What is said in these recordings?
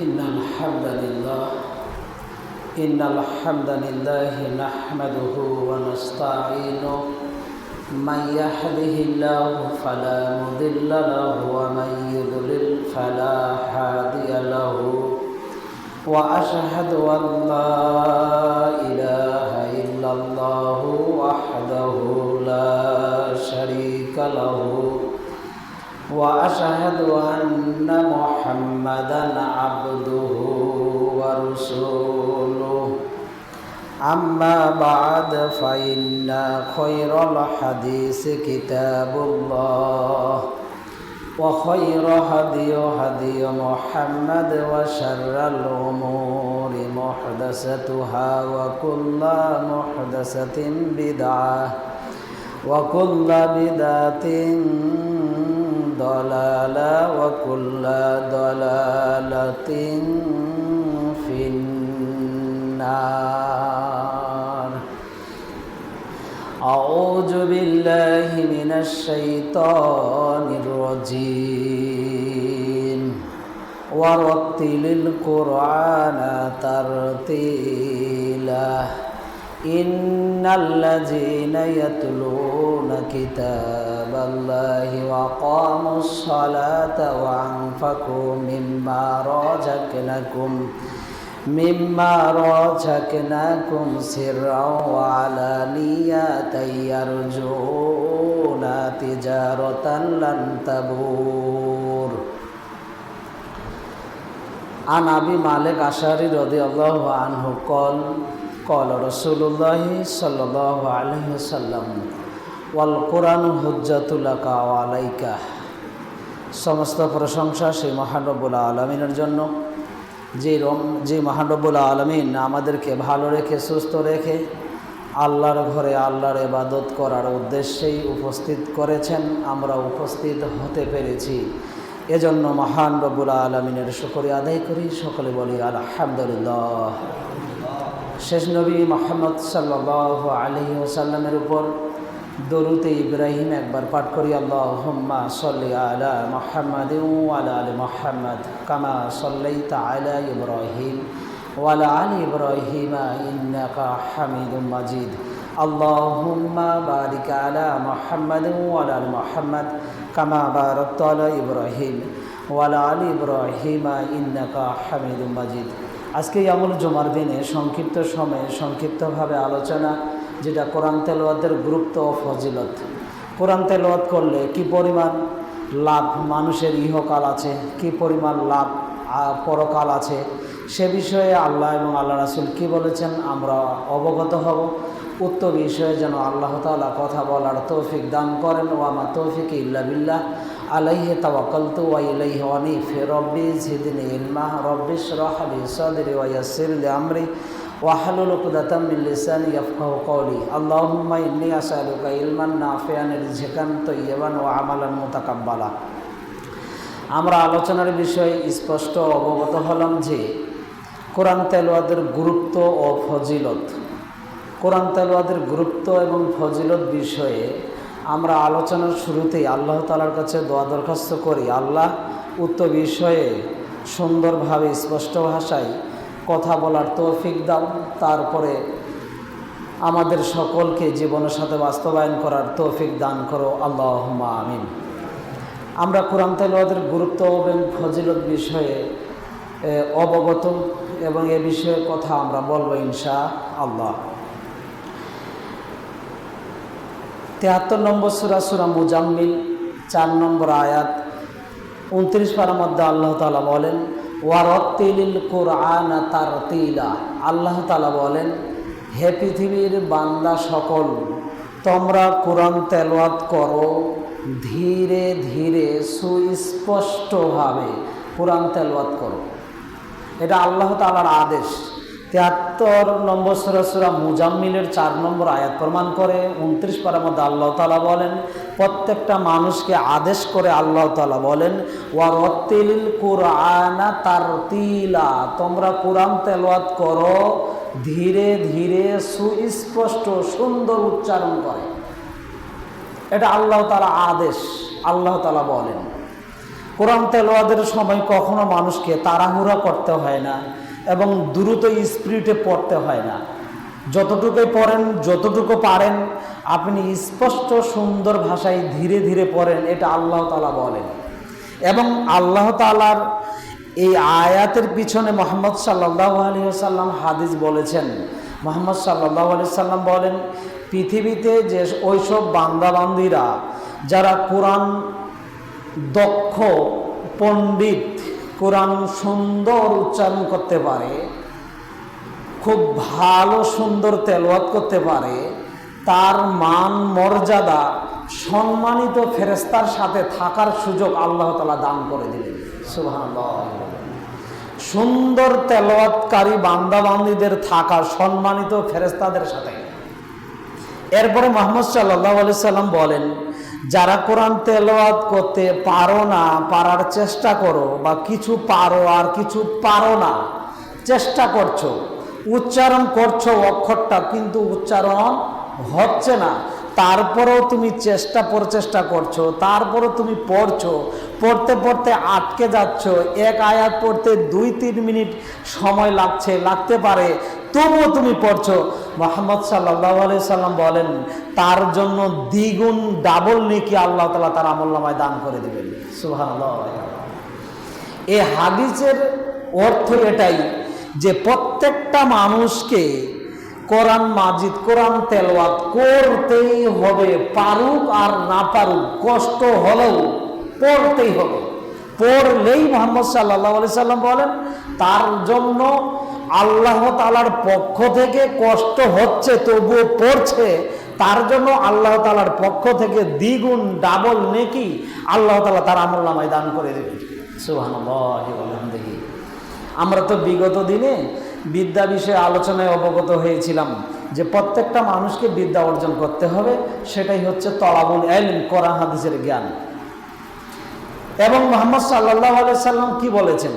إن الحمد لله نحمده ونستعينه من يهده الله فلا مضل له ومن يضلل فلا هادي له وأشهد أن لا إله إلا الله وحده لا شريك له وأشهد أن محمدا عبده ورسوله أما بعد فإن خير الحديث كتاب الله وخير هدي محمد وشر الأمور محدثاتها وكل محدثة بدعة وكل بدعة ضلالة وكل ضلالة في النار. أعوذ بالله من الشيطان الرجيم ورتل القرآن ترتيلا إن الذين يتلون كتاب الله وأقاموا الصلاة وأنفقوا مما رزقناكم سرا وعلانية يرجون تجارة لن تبور. عن أبي مالك الأشعري رضي الله عنه قال رسول الله صلى الله عليه وسلم والقرآن حجة لك وعليك. সমস্ত প্রশংসা সেই মহান রব্বুল আলামিনের জন্য, যে মহান রব্বুল আলামিন আমাদেরকে ভালো রেখে সুস্থ রেখে আল্লাহর ঘরে আল্লাহর ইবাদত করার উদ্দেশ্যেই উপস্থিত করেছেন। আমরা উপস্থিত হতে পেরেছি, এজন্য মহান রব্বুল আলামিনের শুকরিয়া আদায় করি। সকলে বলি আলহামদুলিল্লাহ। শেষ নবী মুহাম্মদ সাল্লাল্লাহু আলাইহি ওয়াসাল্লামের উপর দরুদ ইব্রাহিম একবার পাঠ করি। আল্লাহুম্মা সাল্লি আলা মুহাম্মাদিন ওয়া আলা আলি মুহাম্মাদ কামা সাল্লাইতা আলা ইব্রাহিম ওয়া আলা আলি ইব্রাহিম ইন্নাকা হামিদুম মাজিদ। আল্লাহুম্মা বারিক আলা মুহাম্মাদিন ওয়া আলা আলি মুহাম্মাদ কামা বারাকতা আলা ইব্রাহিম ওয়া আলা আলি ইব্রাহিম ইন্নাকা হামিদুম মাজিদ। আজকে ইয়ামুল জুমার দিনে সংক্ষিপ্ত সময়ে সংক্ষিপ্তভাবে আলোচনা, যেটা কোরআন তেলাওয়াতের গুরুত্ব ও ফজিলত। কোরআন তেলাওয়াত করলে কি পরিমাণ লাভ মানুষের ইহকাল আছে, কি পরিমাণ লাভ পরকাল আছে, সে বিষয়ে আল্লাহ এবং আল্লাহ রাসূল কি বলেছেন আমরা অবগত হব। উক্ত বিষয়ে যেন আল্লাহ তাআলা কথা বলার তৌফিক দান করেন। ওয়া মা তৌফিকি ইল্লা বিল্লাহ আলাইহি তাওয়াক্কালতু ওয়া ইলাইহি আনীব। রব্বি জিদনি ইলমা রব্বি ইশরাহ লি সাদরি ওয়া ইয়াসসির লি আমরি ওয়াহলুল উকদাতাম মিন লিসানি ইয়াফকাহু কওলি। আল্লাহুম্মা ইন্নী আসআলুকা ইলমান নাফিআন রিজকান তাইয়্যিবান ওয়া আমালান মুতাকাব্বালা। আমরা আলোচনার বিষয়ে স্পষ্ট অবগত হলাম যে কোরআন তেলাওয়াতের গুরুত্ব ও ফজিলত। কোরআন তেলাওয়াতের গুরুত্ব এবং ফজিলত বিষয়ে আমরা আলোচনার শুরুতেই আল্লাহ তাআলার কাছে দোয়া দরখাস্ত করি, আল্লাহ উক্ত বিষয়ে সুন্দরভাবে স্পষ্ট ভাষায় কথা বলার তৌফিক দাও, তারপরে আমাদের সকলকে জীবনের সাথে বাস্তবায়ন করার তৌফিক দান করো, আল্লাহুম্মা আমিন। আমরা কোরআন তেলাওয়াতের গুরুত্ব এবং ফজিলত বিষয়ে অবগত এবং এ বিষয়ে কথা আমরা বলবো ইনশাআল্লাহ। ৭৩ নম্বর সূরা মুজাম্মিল ৪ নম্বর আয়াত ২৯ পারার মধ্যে আল্লাহ তাআলা বলেন ওয়ারাত্তিলিল কুরআনা তারতিলা। আল্লাহ তাআলা বলেন, হে পৃথিবীর বান্দা সকল, তোমরা কোরআন তেলাওয়াত করো ধীরে ধীরে সুস্পষ্টভাবে কোরআন তেলাওয়াত করো। এটা আল্লাহ তাআলার আদেশ। ৭৩ নম্বর সূরা মুজাম্মিলের ৪ নম্বর আয়াত প্রমাণ করে। ২৯ পারার মধ্যে আল্লাহ তাআলা বলেন, প্রত্যেকটা মানুষকে আদেশ করে আল্লাহ তাআলা বলেন ওয়ারাত্তিলিল কুরআনা তারতিলা, তোমরা কোরআন তেলাওয়াত করো ধীরে ধীরে সুস্পষ্ট সুন্দর উচ্চারণ করে। এটা আল্লাহ তাআলা আদেশ, আল্লাহ তাআলা বলেন। কোরআন তেলাওয়াতের সময় কখনো মানুষকে তাড়াহুড়া করতে হয় না এবং দ্রুত স্পিডে পড়তে হয় না। যতটুকুই পড়েন, যতটুকু পারেন আপনি স্পষ্ট সুন্দর ভাষায় ধীরে ধীরে পড়েন, এটা আল্লাহ তাআলা বলেন। এবং আল্লাহ তাআলার এই আয়াতের পিছনে মুহাম্মদ সাল্লাল্লাহু আলাইহি ওয়াসাল্লাম হাদিস বলেছেন। মুহাম্মদ সাল্লাল্লাহু আলাইহি ওয়াসাল্লাম বলেন, পৃথিবীতে যে ওইসব বান্দাবান্দিরা যারা কোরআন দক্ষ, পণ্ডিত, কোরআন সুন্দর উচ্চারণ করতে পারে, খুব ভালো সুন্দর তেলাওয়াত করতে পারে, তার মান মর্যাদা সম্মানিত ফেরেশতার সাথে থাকার সুযোগ আল্লাহ তাআলা দান করে দিলেন। সুবহানাল্লাহ। সুন্দর তেলাওয়াতকারী বান্দাবান্দীদের থাকা সম্মানিত ফেরেশতাদের সাথে। এরপরে মুহাম্মদ সাল্লাল্লাহু আলাইহি সাল্লাম বলেন, যারা কোরআন তেলাওয়াত করতে পারো না, পারার চেষ্টা করো, বা কিছু পারো আর কিছু পারো না, চেষ্টা করছো, উচ্চারণ করছো অক্ষরটা কিন্তু উচ্চারণ হচ্ছে না, তারপরেও তুমি প্রচেষ্টা করছো, তারপরেও তুমি পড়ছো, পড়তে পড়তে আটকে যাচ্ছ, এক আয়াত পড়তে 2-3 মিনিট সময় লাগতে পারে, তবুও তুমি পড়ছো, মুহাম্মদ সাল্লাল্লাহু আলাইহি সাল্লাম বলেন তার জন্য দ্বিগুণ ডাবল নেকি আল্লাহ তাআলা তার আমলনামায় দান করে দিবেন। সুবহানাল্লাহ। এই হাদিসের অর্থ এটাই যে প্রত্যেকটা মানুষকে কোরআন মাজিদ, কোরআন তেলাওয়াত করতেই হবে, পারুক আর না পারুক, কষ্ট হলেও পড়তেই হবে। পড়লেই মুহাম্মদ সাল্লাল্লাহু আলাইহি সাল্লাম বলেন তার জন্য আল্লাহ তাআলার পক্ষ থেকে কষ্ট হচ্ছে তবুও পড়ছে, তার জন্য আল্লাহ তাআলার পক্ষ থেকে দ্বিগুণ ডাবল নেকি আল্লাহ তাআলা তার আমলনামায় দান করে দেবেন। সুবহানাল্লাহ। আমরা তো বিগত দিনে বিদ্যা বিষয়ে আলোচনায় অবগত হয়েছিলাম যে প্রত্যেকটা মানুষকে বিদ্যা অর্জন করতে হবে, সেটাই হচ্ছে তলাবুল ইলম, কোরআন হাদিসের জ্ঞান। এবং মুহাম্মদ সাল্লাল্লাহু আলাইহি সাল্লাম কি বলেছেন?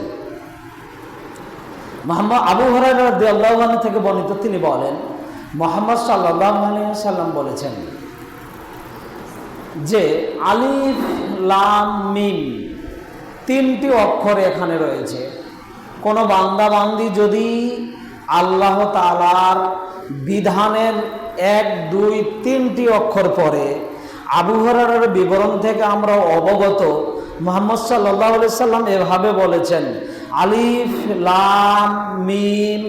মুহাম্মদ আবু হুরায়রা রাদিয়াল্লাহু আনহু থেকে বর্ণিত, তিনি বলেন মুহাম্মদ সাল্লাল্লাহু আলাইহি সাল্লাম বলেছেন যে আলিফ লাম মিম 3টি অক্ষর এখানে রয়েছে। কোনো বান্দা বান্দি যদি আল্লাহ তাআলার বিধানের 1, 2, 3টি অক্ষর পড়ে, আবু হুরায়রার বিবরণ থেকে আমরা অবগত, মুহাম্মদ সাল্লাল্লাহু আলাইহি সাল্লাম এভাবে বলেছেন, আলিফ লাম মিম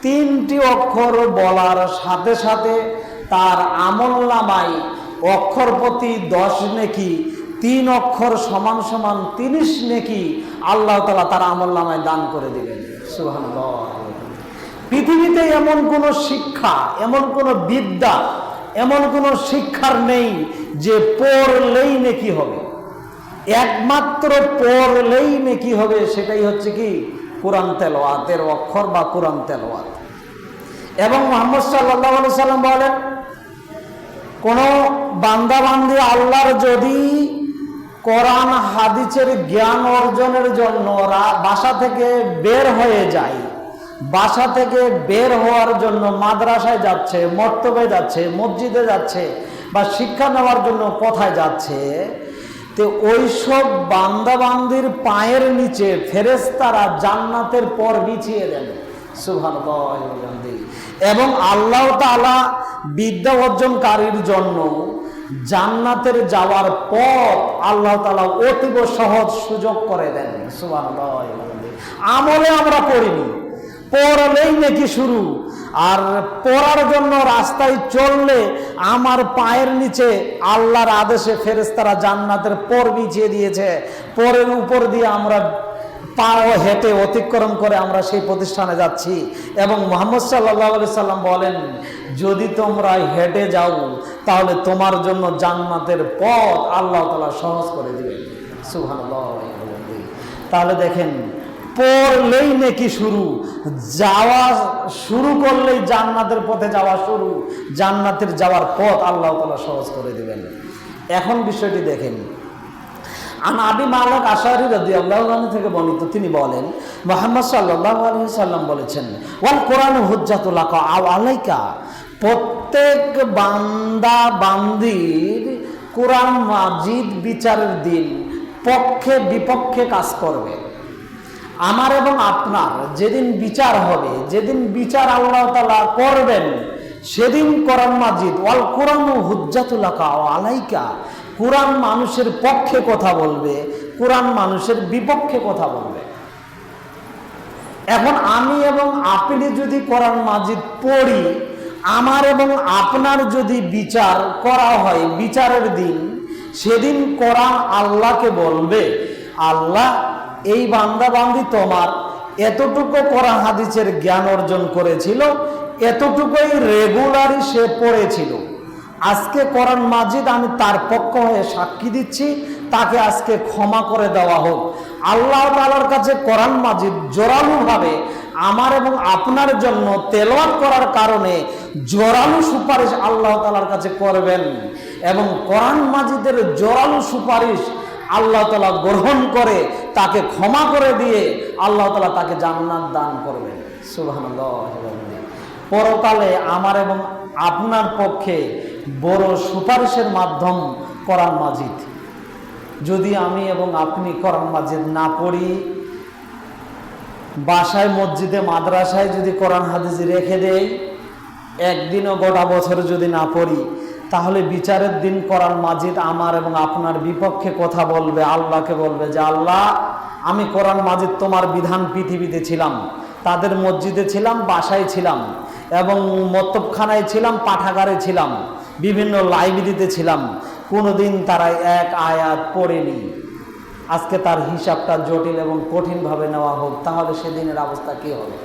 3টি অক্ষর বলার সাথে সাথে তার আমলনামায় অক্ষর প্রতি 10 নেকি, 3 অক্ষর সমান সমান 30 নেকি আল্লাহ তাআলা তার আমলনামায় দান করে দিবেন। সুবহানাল্লাহ। পৃথিবীতে এমন কোনো শিক্ষা, এমন কোনো বিদ্যা, এমন কোনো শিক্ষার নেই যে পড়লেই নেকি হবে। একমাত্র পড়লেই নেকি হবে, সেটাই হচ্ছে কি কোরআন তেলাওয়াতের অক্ষর বা কোরআন তেলাওয়াত। এবং মুহাম্মদ সাল্লাল্লাহু আলাইহি সাল্লাম বলেন, কোন বান্দা বান্দি আল্লাহর যদি কোরআন হাদিসের জ্ঞান অর্জনের জন্য বাসা থেকে বের হয়ে যায়, বাসা থেকে বের হওয়ার জন্য মাদ্রাসায় যাচ্ছে, মক্তবে যাচ্ছে, মসজিদে যাচ্ছে, বা শিক্ষা নেওয়ার জন্য কোথায় যাচ্ছে, তো ওইসব বান্দাবান্দির পায়ের নিচে ফেরেশতারা জান্নাতের পর বিছিয়ে দেন। সুবহানাল্লাহ। এবং আল্লাহ তাআলা বিদ্যা অর্জনকারীর জন্য জান্নাতের যাওয়ার পথ আল্লাহ তাআলা অতীব সহজ সুযোগ করে দেন। সুবহানাল্লাহ। আমলে আমরা পড়িনি, পড়লেই নাকি শুরু, আর পড়ার জন্য রাস্তায় চললে আমার পায়ের নিচে আল্লাহর আদেশে ফেরেশতারা জান্নাতের পর বিছিয়ে দিয়েছে, পরের উপর দিয়ে আমরা পাও হেঁটে অতিক্রম করে আমরা সেই প্রতিষ্ঠানে যাচ্ছি। এবং মুহাম্মদ সাল্লাল্লাহু আলাইহি সাল্লাম বলেন, যদি তোমরা হেঁটে যাও তাহলে তোমার জন্য জান্নাতের পথ আল্লাহ তাআলা সহজ করে দিবেন। সুবহানাল্লাহ। তাহলে দেখেন, পড়লেই নাকি শুরু, যাওয়া শুরু করলেই জান্নাতের পথে যাওয়া শুরু, জান্নাতের যাওয়ার পথ আল্লাহ তাআলা সহজ করে দিবেন। এখন বিষয়টি দেখেন, আবি মালিক আশআরী রাদিয়াল্লাহু আনহু থেকে বর্ণিত, তিনি বলেন মুহাম্মদ সাল্লাল্লাহু আলাইহি সাল্লাম বলেছেন, ওয়াল কোরআনু হুজ্জাতুল লাকা আও আলাইকা, প্রত্যেক বান্দা বান্দির কোরআন মাজিদ বিচারের দিন পক্ষে বিপক্ষে কাজ করবে। আমার এবং আপনার যেদিন বিচার হবে, যেদিন বিচার আল্লাহ তাআলা করবেন, সেদিন কোরআন মাজিদ ওয়াল কুরআনু হুজ্জাতুল লাকা ওয়া আলাইকা, কোরআন মানুষের পক্ষে কথা বলবে, কোরআন মানুষের বিপক্ষে কথা বলবে। এখন আমি এবং আপনি যদি কোরআন মাজিদ পড়ি, আমার এবং আপনার যদি বিচার করা হয় বিচারের দিন, সেদিন কোরআন আল্লাহকে বলবে, আল্লাহ এই বান্দা বান্দি তোমার এতটুকু কোরআন হাদিসের জ্ঞান অর্জন করেছিল, এতটুকুই রেগুলারই সে পড়েছিল, আজকে কোরআন মাজিদ আমি তার পক্ষ হয়ে সাক্ষী দিচ্ছি, তাকে আজকে ক্ষমা করে দেওয়া হোক। আল্লাহ তাআলার কাছে কোরআন মাজিদ জোরালোভাবে আমার এবং আপনার জন্য তেলাওয়াত করার কারণে জোরালো সুপারিশ আল্লাহ তাআলার কাছে করবেন, এবং কোরআন মাজিদের জোরালো সুপারিশ আল্লাহ তাআলা গ্রহণ করে তাকে ক্ষমা করে দিয়ে আল্লাহ তাআলা তাকে জান্নাত দান করবেন। সুবহানাল্লাহ। পরকালে আমার এবং আপনার পক্ষে বড় সুপারিশের মাধ্যম কোরআন মাজিদ। যদি আমি এবং আপনি কোরআন মাজিদ না পড়ি, বাসায় মসজিদে মাদ্রাসায় যদি কোরআন হাদিস রেখে দেই, একদিনও গোটা বছর যদি না পড়ি, তাহলে বিচারের দিন কোরআন মাজিদ আমার এবং আপনার বিপক্ষে কথা বলবে, আল্লাহকে বলবে যে আল্লাহ আমি কোরআন মাজিদ তোমার বিধান পৃথিবীতে ছিলাম, তাদের মসজিদে ছিলাম, বাসায় ছিলাম, এবং মতবখানায় ছিলাম, পাঠাগারে ছিলাম, বিভিন্ন লাইব্রেরিতে ছিলাম, কোনোদিন তারা এক আয়াত পড়েনি। আজকে তার হিসাবটা জটিল এবং কঠিনভাবে নেওয়া হোক, তাহলে সেদিনের অবস্থা কি হবে?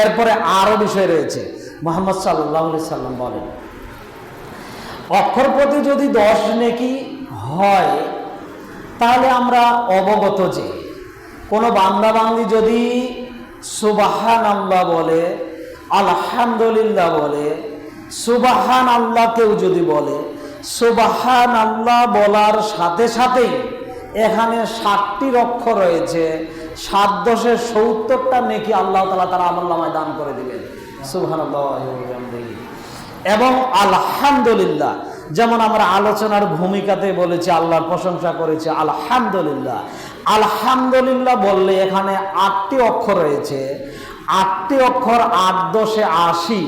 এরপরে আরো বিষয় রয়েছে। মুহাম্মদ সাল্লাল্লাহু আলাইহি সাল্লাম বলেন, অক্ষর প্রতি যদি 10 নেকি হয়, তাহলে আমরা অবগত যে কোনো বান্দা বান্দি যদি সুবহানাল্লাহ বলে, আলহামদুলিল্লাহ বলে, সুবহানাল্লাহ কেউ যদি বলে, সুবহানাল্লাহ বলার সাথে সাথেই এখানে 60টি অক্ষর রয়েছে, 7 10 70টা নেকি আল্লাহ তাআলা তার আমলনামায় দান করে দিবেন। সুবহানাল্লাহ। এবং আলহামদুলিল্লাহ, যেমন আমরা আলোচনার ভূমিকাতে বলেছি, আল্লাহর প্রশংসা করেছি, আলহামদুলিল্লাহ। আলহামদুলিল্লাহ বললে এখানে 8টি অক্ষর রয়েছে, 8টি অক্ষর 8 10 80।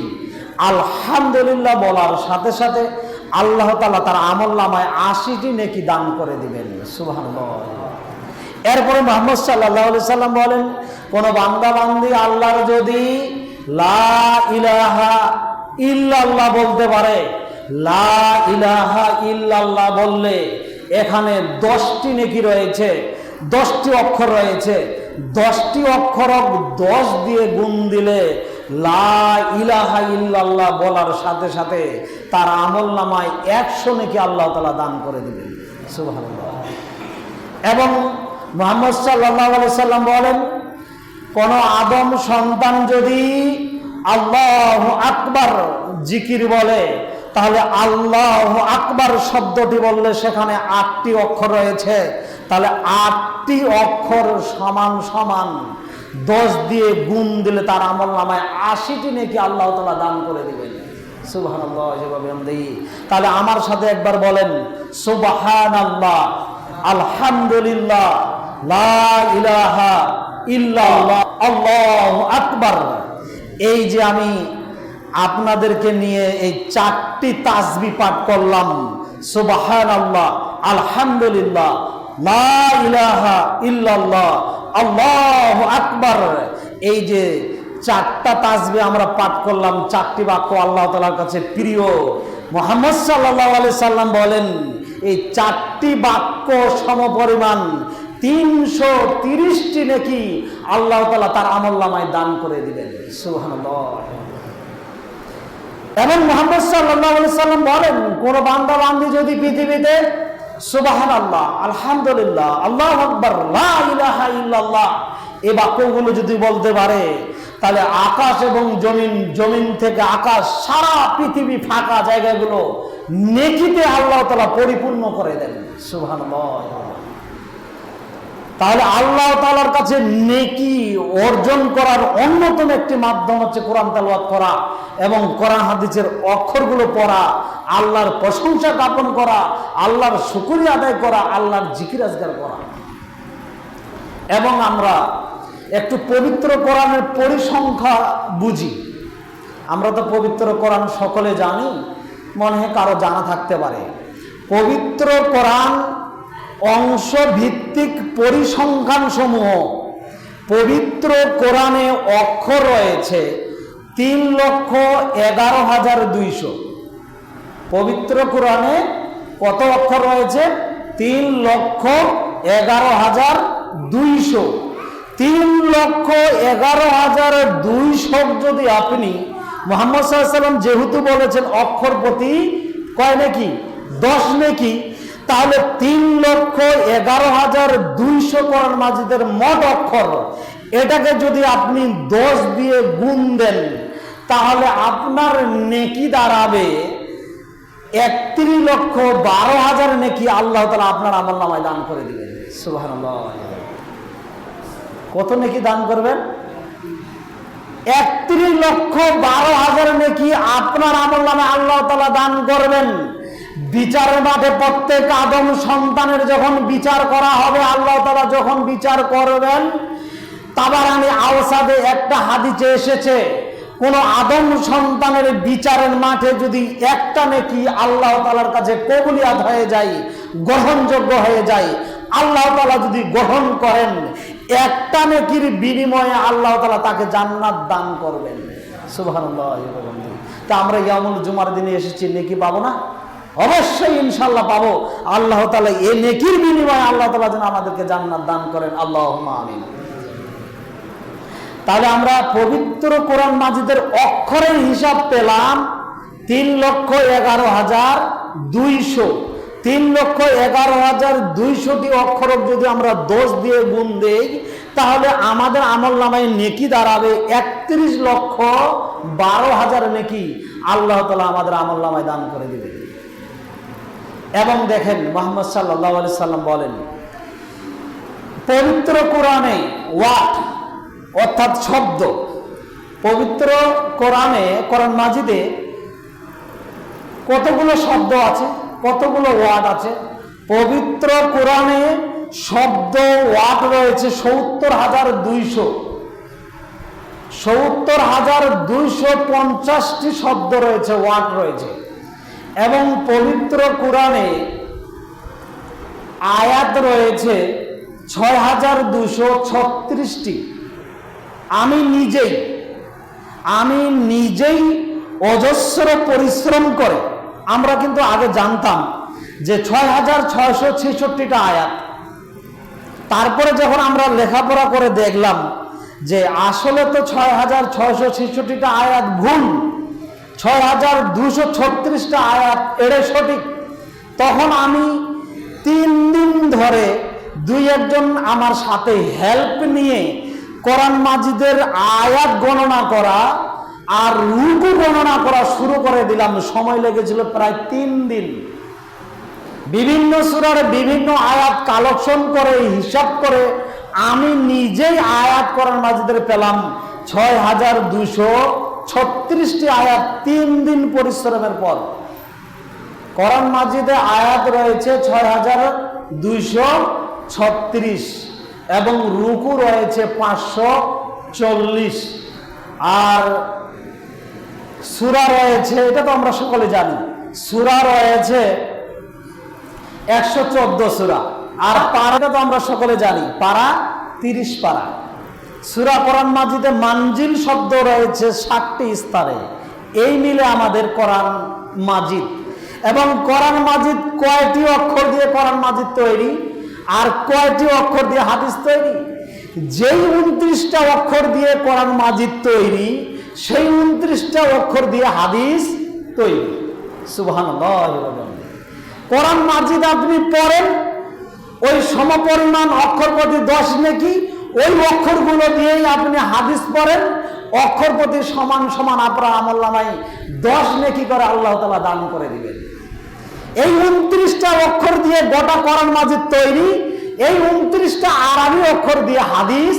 আলহামদুলিল্লাহ বলার সাথে সাথে আল্লাহ তাআলা তার আমলনামায় 80টি নেকি দান করে দিবেন। সুবহানাল্লাহ। এরপরে মুহাম্মদ সাল্লাল্লাহু আলাইহি সাল্লাম বলেন, কোন বান্দা বান্দি আল্লাহর যদি লা ইলাহা ইল্লাল্লাহ বলতে পারে, লা ইলাহা ইল্লাল্লাহ বললে এখানে 10টি নেকি রয়েছে, 10টি অক্ষর রয়েছে, 10টি অক্ষর 10 দিয়ে গুণ দিলে লা ইলাহা ইল্লাল্লাহ বলার সাথে সাথে তার আমলনামায় 100 নেকি আল্লাহ তাআলা দান করে দিবেন। সুবহানাল্লাহ। এবং মুহাম্মদ সাল্লাল্লাহু আলাইহি সাল্লাম বলেন, কোন আদম সন্তান যদি আল্লাহু আকবার জিকির বলে, তাহলে আল্লাহু আকবার শব্দটি বললে সেখানে 8টি অক্ষর রয়েছে, তাহলে 8টি অক্ষর সমান সমান 10 দিয়ে গুণ দিলে তার আমলনামায় 80টি নেকি আল্লাহ তাআলা দান করে দিবেন। সুবহানাল্লাহ। তাহলে আমার সাথে একবার বলেন, সুবহানাল্লাহ, আলহামদুলিল্লাহ, লা ইলাহা ইল্লাল্লাহ, আল্লাহু আকবার। এই যে আমি আপনাদেরকে নিয়ে এই 4টি তাসবিহ পাঠ করলাম, সুবহানাল্লাহ, আলহামদুলিল্লাহ, লা ইলাহা ইল্লাল্লাহ, আল্লাহু আকবার, এই যে 4টা তাসবিহ আমরা পাঠ করলাম, 4টি বাক্য আল্লাহ তাআলার কাছে প্রিয়। মুহাম্মদ সাল্লাল্লাহু আলাইহি সাল্লাম বলেন, এই 4টি বাক্য সমপরিমাণ 330টি নেকি আল্লাহ তাআলা তার আমলনামায় দান করে দিবেন। সুবহানাল্লাহ। এবং মুহাম্মদ সাল্লাল্লাহু আলাইহি সাল্লাম বলেন, কোন বান্দা বান্দি যদি পৃথিবীতে সুবহানাল্লাহ, আলহামদুলিল্লাহ, আল্লাহু আকবার, লা ইলাহা ইল্লাল্লাহ এই বাক্যগুলো যদি বলতে পারে, তাহলে আকাশ এবং জমিন, জমিন থেকে আকাশ, সারা পৃথিবী ফাঁকা জায়গাগুলো নেকিতে আল্লাহ তাআলা পরিপূর্ণ করে দেন। সুবহানাল্লাহ। তাহলে আল্লাহ তাআলার কাছে নেকি অর্জন করার অন্যতম একটি মাধ্যম হচ্ছে কোরআন তেলাওয়াত করা এবং কোরআন হাদিসের অক্ষরগুলো পড়া, আল্লাহর প্রশংসা জ্ঞাপন করা, আল্লাহর শুকরিয়া আদায় করা, আল্লাহর জিকির আজকার করা। এবং আমরা একটু পবিত্র কোরআনের পরিসংখ্যা বুঝি। আমরা তো পবিত্র কোরআন সকলে জানি, মনে হয় কারো জানা থাকতে পারে। পবিত্র কোরআন অংশ ভিত্তিক পরিসংখ্যান সমূহ, পবিত্র কোরআনে অক্ষর রয়েছে 3,11,200। পবিত্র কোরআনে কত অক্ষর রয়েছে? 3,11,200। 3,11,200 যদি আপনি, মুহাম্মদ সাল্লাল্লাহু আলাইহি ওয়াসাল্লাম যেহেতু বলেছেন অক্ষর প্রতি কয় নেকি? 10 নেকি। তাহলে 3,11,200 কোরআন মাজিদের মোট অক্ষর, এটাকে যদি আপনি 10 দিয়ে গুণ দেন তাহলে আপনার নেকি দাঁড়াবে 31,12,000 নেকি আল্লাহ তাআলা আপনার আমলনামায় দান করে দিবেন। সুবহানাল্লাহ। কত নেকি দান করবেন? 31,12,000 নেকি আপনার আমলনামায় আল্লাহ তাআলা দান করবেন। বিচারের মাঠে প্রত্যেক আদম সন্তানের যখন বিচার করা হবে, আল্লাহ তাআলা যখন বিচার করবেন, তাবারানী আওসাদে একটা হাদিসে এসেছে, কোন আদম সন্তানের বিচারের মাঠে যদি একটা নেকি আল্লাহ তাআলার কাছে কবুলিয়াত হয়ে যায়, গ্রহণযোগ্য হয়ে যায়, আল্লাহ তাআলা যদি গ্রহণ করেন, একটা নেকির বিনিময়ে আল্লাহ তাআলা তাকে জান্নাত দান করবেন। সুবহানাল্লাহ। তা আমরা ইয়ামুল জুমার দিনে এসেছি, নেকি পাবো না? অবশ্যই ইনশাআল্লাহ পাবো। আল্লাহ তাআলা এই নেকির বিনিময়ে আল্লাহ তাআলা যেন আমাদেরকে জান্নাত দান করেন, আল্লাহুম্মা আমিন। তাহলে আমরা পবিত্র কোরআন মাজিদের অক্ষরের হিসাব পেলাম 3,11,200। 3,11,200টি অক্ষর যদি আমরা 10 দিয়ে গুণ দেই তাহলে আমাদের আমলনামায় নেকি দাঁড়াবে 31,12,000 নেকি আল্লাহ তাআলা আমাদের আমলনামায় দান করে দিবেন। এবং দেখেন মুহাম্মদ সাল্লাল্লাহু আলাইহি সাল্লাম বলেন, পবিত্র কোরআনে ওয়াট অর্থাৎ শব্দ, পবিত্র কোরআনে, কোরআন মাজিদে কতগুলো শব্দ আছে, কতগুলো ওয়ার্ড আছে? পবিত্র কোরআনে শব্দ ওয়ার্ড রয়েছে 70,200। 70,250টি শব্দ রয়েছে, ওয়ার্ড রয়েছে। এবং পবিত্র কোরআনে আয়াত রয়েছে 6,236টি। আমি নিজেই অজস্র পরিশ্রম করে, আমরা কিন্তু আগে জানতাম যে 6,666টা আয়াত, তারপরে যখন আমরা লেখাপড়া করে দেখলাম যে আসলে তো 6,666টা আয়াত ভুল, 6,236টা আয়াত এড়ে সঠিক। তখন আমি 3 দিন ধরে 2-1 আমার সাথে হেল্প নিয়ে কোরআন মাজিদের আয়াত গণনা করা আর রুকু গণনা করা শুরু করে দিলাম। সময় লেগেছিল প্রায় 3 দিন। বিভিন্ন সূরার বিভিন্ন আয়াত কালেকশন করে, হিসাব করে আমি নিজেই আয়াত কোরআন মাজিদের পেলাম 6,236টি আয়াত 3 দিন পরিশ্রমের পর। কোরআন মাজিদে আয়াত রয়েছে 6,236 এবং রুকু রয়েছে 540 আর সূরা রয়েছে, এটা তো আমরা সকলে জানি, সূরা রয়েছে 114 সূরা। আর পারাটা তো আমরা সকলে জানি, পারা 30 পারা। সূরা কোরআন মাজিদে মানজিল শব্দ রয়েছে 60টি স্তরে। এই মিলে আমাদের কোরআন মাজিদ। এবং কোরআন মাজিদ কয়টি অক্ষর দিয়ে কোরআন মাজিদ তৈরি আর কয়টি অক্ষর দিয়ে হাদিস তৈরি? যেই 29টা অক্ষর দিয়ে কোরআন মাজিদ তৈরি, সেই 29টা অক্ষর দিয়ে হাদিস তৈরি। সুবহানাল্লাহ। কোরআন মাজিদ আপনি পড়েন, ওই সমপরিমাণ অক্ষর প্রতি 10 নেকি, ওই অক্ষরগুলো দিয়েই আপনি হাদিস পড়েন, অক্ষর প্রতি সমান সমান আপনার আমলনামায় 10 নেকি করে আল্লাহ তাআলা দান করে দিবেন। এই 29টা অক্ষর দিয়ে গোটা কোরআন মাজিদ তৈরি, এই 29টা আরবি অক্ষর দিয়ে হাদিস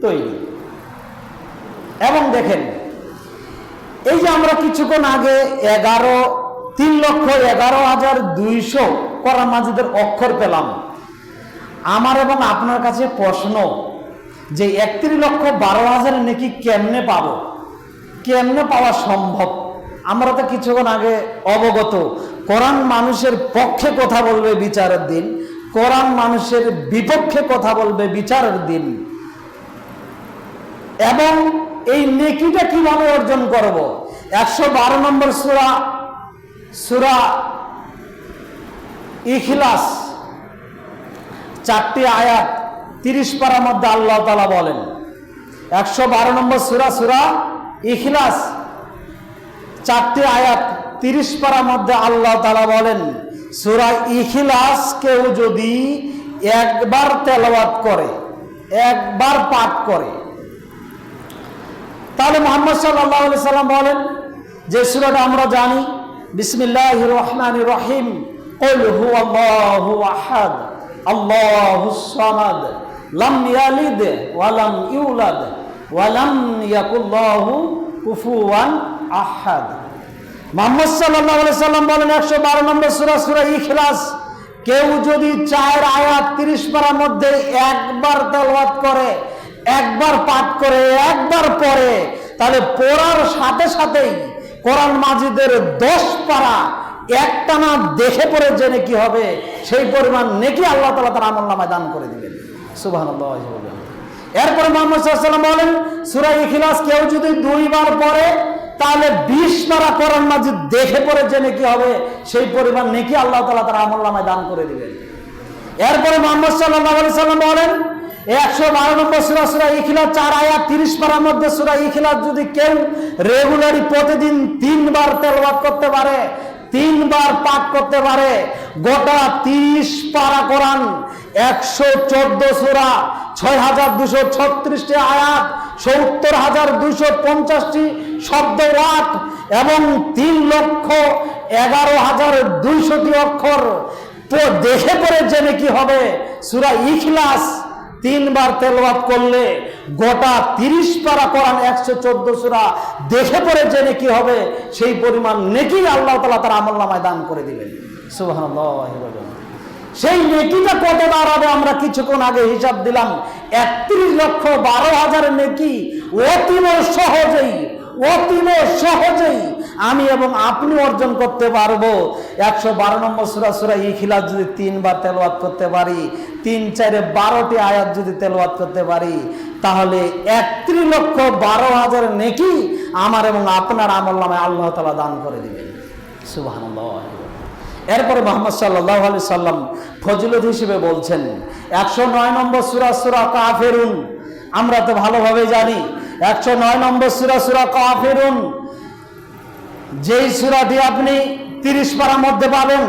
তৈরি। এবং দেখেন, এই যে আমরা কিছুক্ষণ আগে 3,11,200 কোরআন মাজিদের অক্ষর পেলাম, আমার এবং আপনার কাছে প্রশ্ন যে 31,12,000 নেকি কেমনে পাবো, কেমনে পাওয়া সম্ভব? আমরা তো কিছুক্ষণ আগে অবগত, কোরআন মানুষের পক্ষে কথা বলবে বিচারের দিন, কোরআন মানুষের বিপক্ষে কথা বলবে বিচারের দিন। এবং এই নেকিটা কিভাবে অর্জন করব? 112 নম্বর সূরা ইখলাস 4টি আয়াত 30 পারার মধ্যে আল্লাহ তাআলা বলেন, 112 নম্বর সূরা ইখলাস 4টি আয়াত 30 পারার মধ্যে আল্লাহ তাআলা বলেন, সূরা ইখলাস কেউ যদি একবার তেলাওয়াত করে, একবার পাঠ করে, তাহলে মুহাম্মদ সাল্লাল্লাহু আলাইহি সাল্লাম বলেন যে সূরাটা আমরা জানি, বিসমিল্লাহির রহমানির রহিম, কুল হুয়াল্লাহু আহাদ আল্লাহুস সামাদ লাম ইয়ালিদ ওয়া লাম ইউলাদ ওয়া লাম ইয়াকুল লাহু কুফুয়ান আহাদ। মুহাম্মদ সাল্লাল্লাহু আলাইহি সাল্লাম বলেন 112 নম্বর সূরা ইখলাস কেউ যদি 4 আয়াত 30 পারার মধ্যে একবার তেলাওয়াত করে, একবার পাঠ করে, একবার পড়ে, তাহলে পড়ার সাথে সাথেই কোরআন মাজিদের 10 পারা একটানা দেখে পড়ে জেনে কি হবে, সেই পরিমাণ নেকি আল্লাহ তাআলা তার আমলনামায় দান করে দিবেন। সুবহানাল্লাহ। এরপরে মুহাম্মদ সাল্লাল্লাহু আলাইহি ওয়াসাল্লাম বলেন সূরা ইখলাস কেউ যদি 2 বার পড়ে, তাহলে 20 পারা কোরআন মাজিদ দেখে পড়ে জেনে কি হবে, সেই পরিমাণ নেকি আল্লাহ তাআলা তার আমলনামায় দান করে দিবেন। এরপরে মুহাম্মদ সাল্লাল্লাহু আলাইহি ওয়াসাল্লাম বলেন 112 নম্বর সূরা ইখলাস 4 আয়াত 30 পারার মধ্যে সূরা ইখলাস যদি কেউ রেগুলারলি প্রতিদিন 3 বার তেলাওয়াত করতে পারে, 3 বার পাঠ করতে পারে, গোটা 30 পারা কোরআন, 114 সূরা, 6,236টি আয়াত, 70,250টি শব্দ ওয়াট এবং 3,11,200টি অক্ষর তো দেখে পড়ে জেনে কি হবে, সূরা ইখলাস 3 বার তেলাওয়াত করলে গোটা 30 পারা কোরআন, 114 সূরা দেখে পড়ে জেনে কি হবে, সেই পরিমাণ নেকি আল্লাহ তাআলা তার আমলনামায় দান করে দিবেন। সুবহানাল্লাহ। সেই নেকিটা কত দাঁড়াবে আমরা কিছুক্ষণ আগে হিসাব দিলাম, 31,12,000 নেকি অতীব সহজেই আমি এবং আপনি অর্জন করতে পারবো। 112 নম্বর সূরা ইখলাস যদি 3 বার তেলাওয়াত করতে পারি, 3 4 12টি আয়াত যদি তেলাওয়াত করতে পারি, তাহলে 31,12,000 নেকি আমার এবং আপনার আমলনামায় আল্লাহ তাআলা দান করে দিবেন। সুবহানাল্লাহ। এরপরে মুহাম্মদ সাল্লাল্লাহু আলাইহি সাল্লাম ফজিলত হিসেবে বলছেন 109 নম্বর সূরা কাফিরুন, আমরা তো ভালোভাবে জানি 109 নম্বর সূরা কাফিরুন, যেই সূরাটি আপনি 30 পারার মধ্যে পাবেন,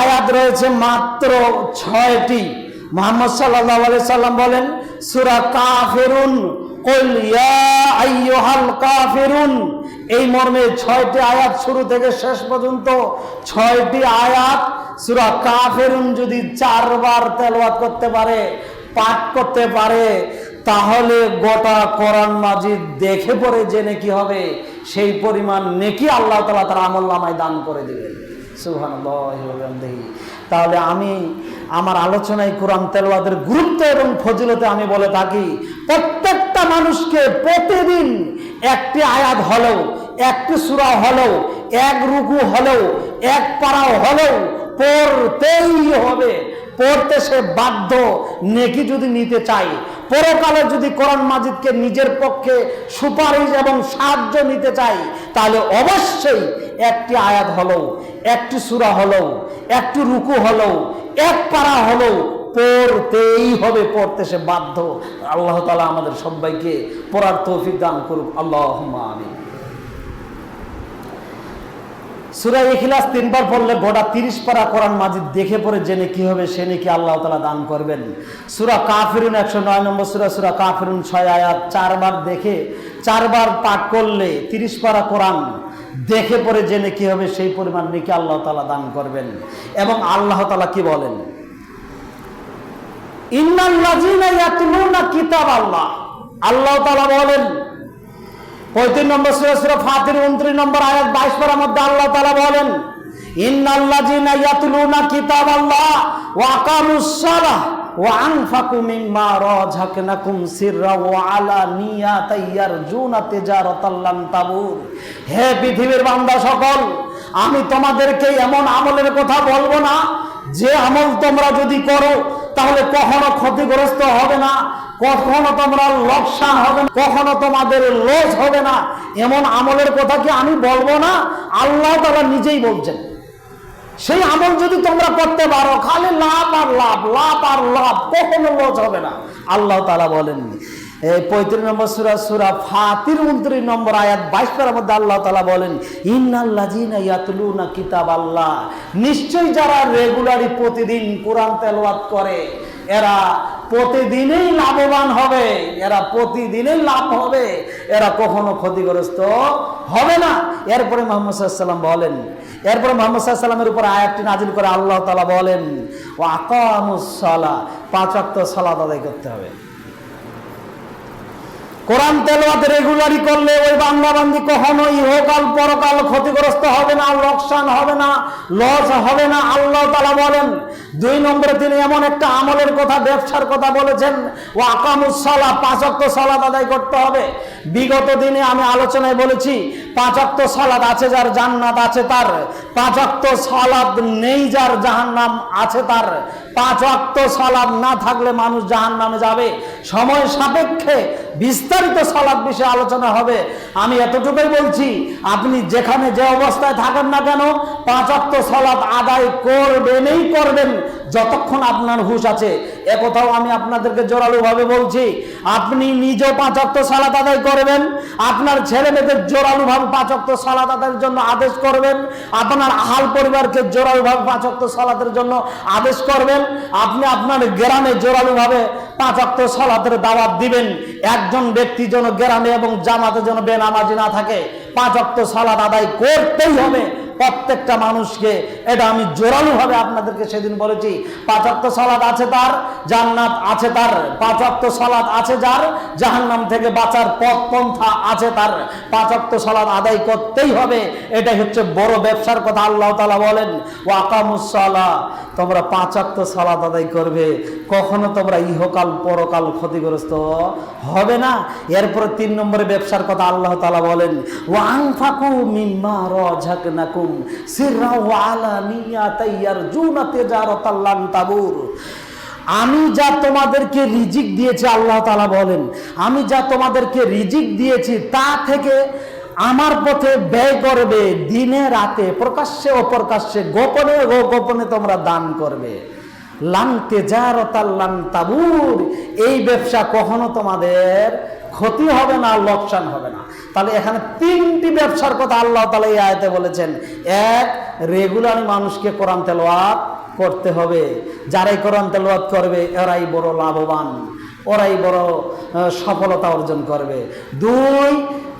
আয়াত রয়েছে মাত্র 6টি। মুহাম্মদ সাল্লাল্লাহু আলাইহি সাল্লাম বলেন সূরা কাফিরুন, কুল ইয়া আইয়ুহাল কাফিরুন, এই মর্মে 6টি আয়াত শুরু থেকে শেষ পর্যন্ত 6টি আয়াত সূরা কাফিরুন যদি 4 বার তেলাওয়াত করতে পারে, পাঠ করতে পারে, তাহলে গোটা কোরআন মাজিদ দেখে পড়ে জেনে কি হবে, সেই পরিমাণ নেকি আল্লাহ তাআলা তার আমলনামায় দান করে দিবেন। সুবহানাল্লাহ। তাহলে আমি আমার আলোচনায় কোরআন তেলাওয়াতের গুরুত্ব এবং ফজিলতে আমি বলে থাকি, প্রত্যেকটা মানুষকে প্রতিদিন একটি আয়াত হলেও, একটি সূরা হলেও, এক রুকু হলেও, এক পারা হলেও পড়তেই হবে, পড়তে সে বাধ্য। নেকি যদি নিতে চাই, পরকালে যদি কোরআন মাজিদকে নিজের পক্ষে সুপারিশ এবং সাহায্য নিতে চাই, তাহলে অবশ্যই একটি আয়াত হলেও, একটি সূরা হলেও, একটি রুকু হলেও, এক পারা হলেও পড়তেই হবে, পড়তে সে বাধ্য। আল্লাহ তাআলা আমাদের সবাইকে পড়ার তৌফিক দান করুক, আল্লাহুম্মা আমিন। সূরা ইখলাস 3 বার পড়লে গোটা 30 পারা কোরআন মাজিদ দেখে পড়ে জেনে কি হবে, সে নাকি আল্লাহ তাআলা দান করবেন। সূরা কাফিরুন 109 নম্বর সূরা কাফিরুন 6 আয়াত 4 বার দেখে, 4 বার পাঠ করলে 30 পারা কোরআন দেখে পড়ে জেনে কি হবে, সেই পরিমাণ নাকি আল্লাহ তাআলা দান করবেন। এবং আল্লাহ তাআলা কি বলেন, ইন্নাল্লাযীনা ইয়াতলুনা কিতাবাল্লাহ, আল্লাহ তাআলা বলেন 35 নম্বর সূরা ফাতির 29 নম্বর আয়াত 22 পারার মধ্যে আল্লাহ তাআলা বলেন, ইন্নাল্লাযীনা ইয়াতলুনা কিতাবাল্লাহ ওয়া আকামুস সালাহ ওয়া আনফাকু মিম্মা রাযাকনাকুম সিররা ওয়া আলানিয়াতান ইয়ারজুনা তিজারাতাল লান তাবুর। হে পৃথিবীর বান্দা সকল, আমি তোমাদেরকে এমন আমলের কথা বলবো না যে আমল তোমরা যদি করো তাহলে কখনো ক্ষতিগ্রস্ত হবে না, কখনো তোমরা লোকসান হবে না, কখনো তোমাদের লস হবে না। এমন আমলের কথা কি আমি বলবো না? আল্লাহ তাআলা নিজেই বলছেন। সেই আমল যদি তোমরা করতে পারো খালি লাভ আর লাভ, লাভ আর লাভ, কখনো লস হবে না, আল্লাহ তাআলা বলেননি। এই 35 নম্বর সূরা ফাতির 29 নম্বর আয়াত 22 পারার মধ্যে আল্লাহ তাআলা বলেন, ইন্নাল্লাযীনা ইয়াতলুনা কিতাবাল্লাহ, নিশ্চয়ই যারা রেগুলারলি প্রতিদিন কোরআন তেলাওয়াত করে এরা প্রতিদিনই লাভবান হবে, এরা প্রতিদিনই লাভ হবে, এরা কখনো ক্ষতিগ্রস্ত হবে না। এরপরে মুহাম্মদ সাল্লাল্লাহু আলাইহি ওয়াসাল্লাম বলেন, এরপরে মুহাম্মদ সাল্লাল্লাহু আলাইহি ওয়াসাল্লামের উপর আয়াতটি নাজিল করে আল্লাহ তাআলা বলেন, ওয়া আকামুস সালাহ, 5 ওয়াক্ত সালাত আদায় করতে হবে। কোরআন তেলাওয়াত রেগুলারই করলে ওই বান্দা বান্দি কখনো ইহকাল পরকাল ক্ষতিগ্রস্ত হবে না, লোকসান হবে না, লস হবে না। আল্লাহ তাআলা বলেন 2 নম্বরে তিনি এমন একটা আমলের কথা, ব্যবসার কথা বলেছেন, ওয়া আকামুস সালাহ, 5 ওয়াক্ত সালাত আদায় করতে হবে। বিগত দিনে আমি আলোচনায় বলেছি 5 ওয়াক্ত সালাত আছে যার জান্নাত আছে তার, 5 ওয়াক্ত সালাত নেই যার জাহান্নাম আছে তার। 5 ওয়াক্ত সালাত না থাকলে মানুষ জাহান্নামে যাবে। সময় সাপেক্ষে বিস্তারিত সালাত বিষয়ে আলোচনা হবে। আমি এতটুকুই বলছি, আপনি যেখানে যে অবস্থায় থাকেন না কেন 5 ওয়াক্ত সালাত আদায় করবেনই করবেন যতক্ষণ আপনার হুঁশ আছে। একথাও আমি আপনাদেরকে জোরালোভাবে বলছি, আপনি নিজেও 5 ওয়াক্ত সালাত আদায় করবেন, আপনার ছেলে মেয়েদের জোরালোভাবে 5 ওয়াক্ত সালাত আদায়ের জন্য আদেশ করবেন, আপনার আহাল পরিবারকে জোরালোভাবে 5 ওয়াক্ত সালাতের জন্য আদেশ করবেন, আপনি আপনার গ্রামে জোরালোভাবে 5 ওয়াক্ত সালাতের দাওয়াত দিবেন। একজন ব্যক্তি যেন গ্রামে এবং জামাতে যেন বেনামাজি না থাকে, 5 ওয়াক্ত সালাত আদায় করতেই হবে প্রত্যেকটা মানুষকে। এটা আমি জোরালোভাবে আপনাদেরকে সেদিন বলেছি। 5 ওয়াক্ত সালাত আছে তার, জান্নাত আছে তার। 5 ওয়াক্ত সালাত আছে যার, জাহান্নাম থেকে বাঁচার পথ পন্থা আছে তার। 5 ওয়াক্ত সালাত আদায় করতেই হবে। এটাই হচ্ছে বড় ব্যবসার কথা। আল্লাহ তাআলা বলেন, ওয়া আকামুস সালাহ, তোমরা 5 ওয়াক্ত সালাত আদায় করবে, কখনো তোমরা ইহকাল পরকাল ক্ষতিগ্রস্ত হবে না। এরপরে 3 নম্বরে ব্যবসার কথা আল্লাহ তাআলা বলেন, ওয়া আনফাকু মিম্মা রাযাকনাকুম সিররা ওয়া আলানিয়াতান ইয়ারজুনা তিজারাতাল লান তাবুর। আমি যা তোমাদেরকে রিজিক দিয়েছি, আল্লাহ তাআলা বলেন, আমি যা তোমাদেরকে রিজিক দিয়েছি তা থেকে আমার পথে ব্যয় করবে, দিনে রাতে, প্রকাশ্যে অপ্রকাশ্যে, গোপনে ও গোপনে তোমরা দান করবে। লান তিজারাতাল লান তাবুর, এই ব্যবসা কখনো তোমাদের ক্ষতি হবে না, লোকসান হবে না। তাহলে এখানে 3টি ব্যবসার কথা আল্লাহ তাআলা এই আয়াতে বলেছেন। 1, রেগুলারলি মানুষকে কোরআন তেলাওয়াত করতে হবে। যারাই কোরআন তেলাওয়াত করবে এরাই বড় লাভবান, ওরাই বড় সফলতা অর্জন করবে। 2,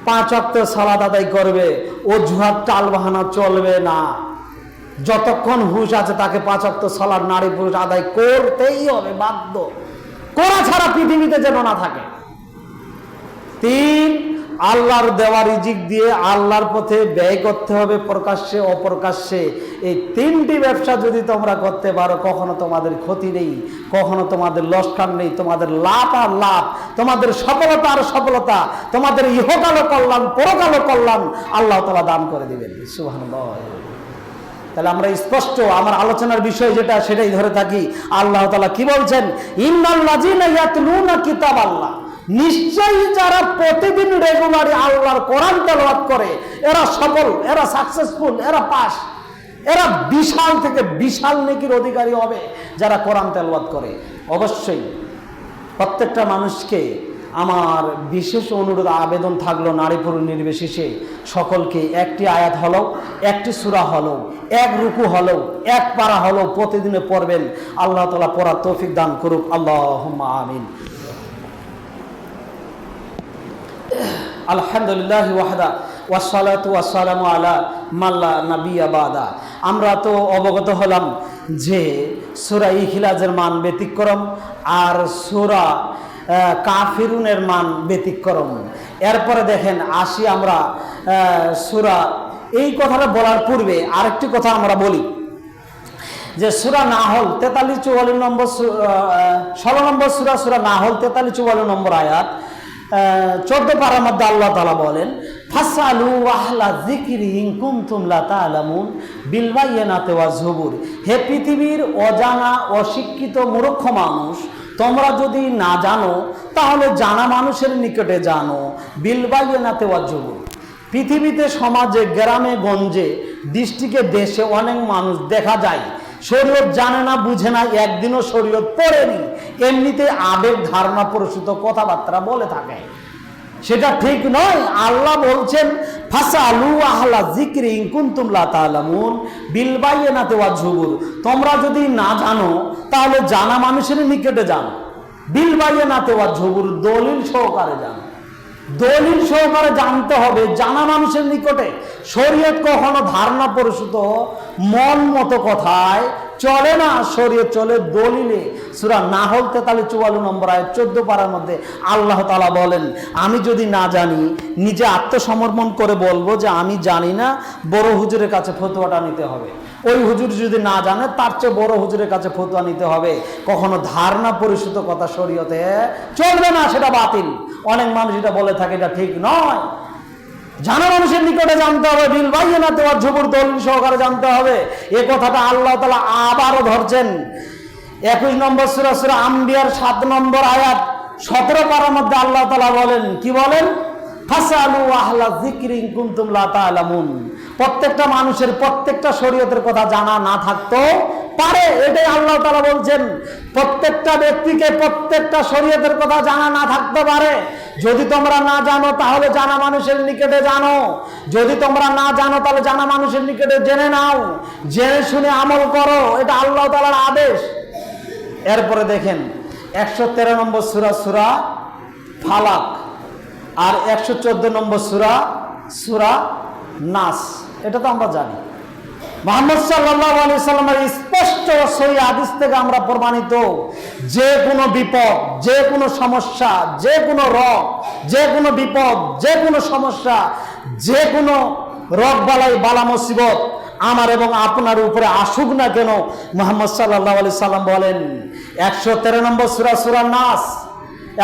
5 ওয়াক্ত সালাত আদায় করবে, অজুহাত টাল বাহানা চলবে না। যতক্ষণ হুঁশ আছে তাকে 5 ওয়াক্ত সালাত নারী পুরুষ আদায় করতেই হবে, বাধ্য, করা ছাড়া পৃথিবীতে যেন না থাকে। 3, আল্লাহর দেওয়া রিজিক দিয়ে আল্লাহর পথে ব্যয় করতে হবে, প্রকাশ্যে অপ্রকাশ্যে। এই 3টি ব্যবসা যদি তোমরা করতে পারো, কখনো তোমাদের ক্ষতি নেই, কখনো তোমাদের লোকসান নেই, তোমাদের লাভ আর লাভ, তোমাদের সফলতা আর সফলতা, তোমাদের ইহকালও কল্যাণ পরকালও কল্যাণ আল্লাহ তাআলা দান করে দিবেন। সুবহানাল্লাহ। তাহলে আমরা স্পষ্ট আমার আলোচনার বিষয় যেটা সেটাই ধরে থাকি। আল্লাহ তাআলা কি বলছেন, ইন্নাল্লাযীনা ইয়াতলুনা কিতাবাল্লাহ, নিশ্চয়ই যারা প্রতিদিন রেগুলারলি আল্লাহর কোরআন তেলাওয়াত করে এরা সফল, এরা সাকসেসফুল, এরা পাস, এরা বিশাল থেকে বিশাল নেকির অধিকারী হবে যারা কোরআন তেলাওয়াত করে। অবশ্যই প্রত্যেকটা মানুষকে আমার বিশেষ অনুরোধ, আবেদন থাকলো, নারী পুরুষ নির্বিশেষে সকলকে একটি আয়াত হলো, একটি সূরা হলো, 1 রুকু হলো, 1 পারা হলো প্রতিদিনে পড়বেন। আল্লাহ তাআলা পড়ার তৌফিক দান করুক। আল্লাহুম্মা আমিন। আলহামদুলিল্লাহ ওয়াহদা ওয়াসসালাতু ওয়াসসালামু আলা মান লা নাবিয়্যা বাদা। আমরা তো অবগত হলাম যে সূরা ইখলাসের মান ব্যতিক্রম আর সূরা কাফিরুনের মান ব্যতিক্রম। এরপরে দেখেন আসি আমরা সূরা, এই কথাটা বলার পূর্বে আরেকটি কথা আমরা বলি যে সূরা নাহল 43-44 নম্বর 16 নম্বর সূরা নাহল 43-44 নম্বর আয়াত 14 পারার মধ্যে আল্লাহ তাআলা বলেন, ফাসালু আহলা যিকরি ইন কুনতুম লা তা'লামুন বিল বায়িনাতি ওয়াজ জুবুর। হে পৃথিবীর অজানা অশিক্ষিত মূর্খ মানুষ, তোমরা যদি না জানো তাহলে জানা মানুষের নিকটে জানো, বিল বায়িনাতি ওয়াজ জুবুর। পৃথিবীতে, সমাজে, গ্রামে গঞ্জে, ডিস্ট্রিক্টে, দেশে অনেক মানুষ দেখা যায় শরীয়ত জানে না, বুঝে না, একদিনও শরীয়ত পড়েনি, এমনিতে আবেগ ধারণা প্রসূত কথাবার্তা বলে থাকে। সেটা ঠিক নয়। আল্লাহ বলছেন, ফাসালু আহলা যিকরি ইন কুনতুম লা তা'লামুন বিল বায়িনাতি ওয়াজ জুবুর। তোমরা যদি না জানো তাহলে জানা মানুষের নিকটে জানো, বিল বায়িনাতি ওয়াজ জুবুর, দলিল সহকারে জানো। দলিল সহকারে জানতে হবে, জানা মানুষের নিকটে। শরীয়ত কখনো ধারণা প্রসূত মন মতো কথায় চলে না, শরীয়ত চলে দলিলে। সূরা নাহল 43-44 নম্বর আয়াত 14 পারার মধ্যে আল্লাহ তাআলা বলেন, আমি যদি না জানি নিজে আত্মসমর্পণ করে বলবো যে আমি জানি না, বড় হুজুরের কাছে ফতোয়াটা নিতে হবে। ওই হুজুর যদি না জানে তার চেয়ে বড় হুজুরের কাছে ফতোয়া নিতে হবে। কখনো ধারণা পরিশুদ্ধ কথা শরীয়তে চলবে না, সেটা বাতিল। অনেক মানুষ এটা বলে থাকে, এটা ঠিক নয়। জানা মানুষের নিকটে জানতে হবে, বিল বায়িনাতি ওয়াজ জুবুর, দলিল সহকারে জানতে হবে। এই কথাটা আল্লাহ তাআলা আবারও ধরছেন 21 নম্বর সূরা আম্বিয়ার 7 নম্বর আয়াত 17 পারার মধ্যে আল্লাহ তাআলা বলেন, কি বলেন? ফাসালু আহলা যিকরি ইন কুনতুম লা তা'লামুন। প্রত্যেকটা মানুষের প্রত্যেকটা শরীয়তের কথা জানা না থাকতো পারে, এটাই আল্লাহ তাআলা বলছেন। প্রত্যেকটা ব্যক্তিকে প্রত্যেকটা শরীয়তের কথা জানা না থাকতে পারে। যদি তোমরা না জানো তাহলে জানা মানুষের নিকটে জানো, যদি তোমরা না জানো তাহলে জানা মানুষের নিকটে জেনে নাও, জেনে শুনে আমল করো, এটা আল্লাহ তাআলার আদেশ। এরপরে দেখেন 113 নম্বর সূরা ফালাক আর 114 নম্বর সূরা নাস। এটা তো আমরা জানি। মুহাম্মদ সাল্লাল্লাহু আলাইহি সাল্লামের স্পষ্ট সহিহ হাদিস থেকে আমরা প্রমাণিত, যে কোনো বিপদ, যে কোনো সমস্যা, যে কোনো রোগ, যে কোনো বিপদ, যে কোনো সমস্যা, যে কোনো রোগ বালাই বালা মুসিবত আমার এবং আপনার উপরে আসুক না কেন, মুহাম্মদ সাল্লাল্লাহু আলাইহি সাল্লাম বলেন 113 নম্বর সূরা নাস,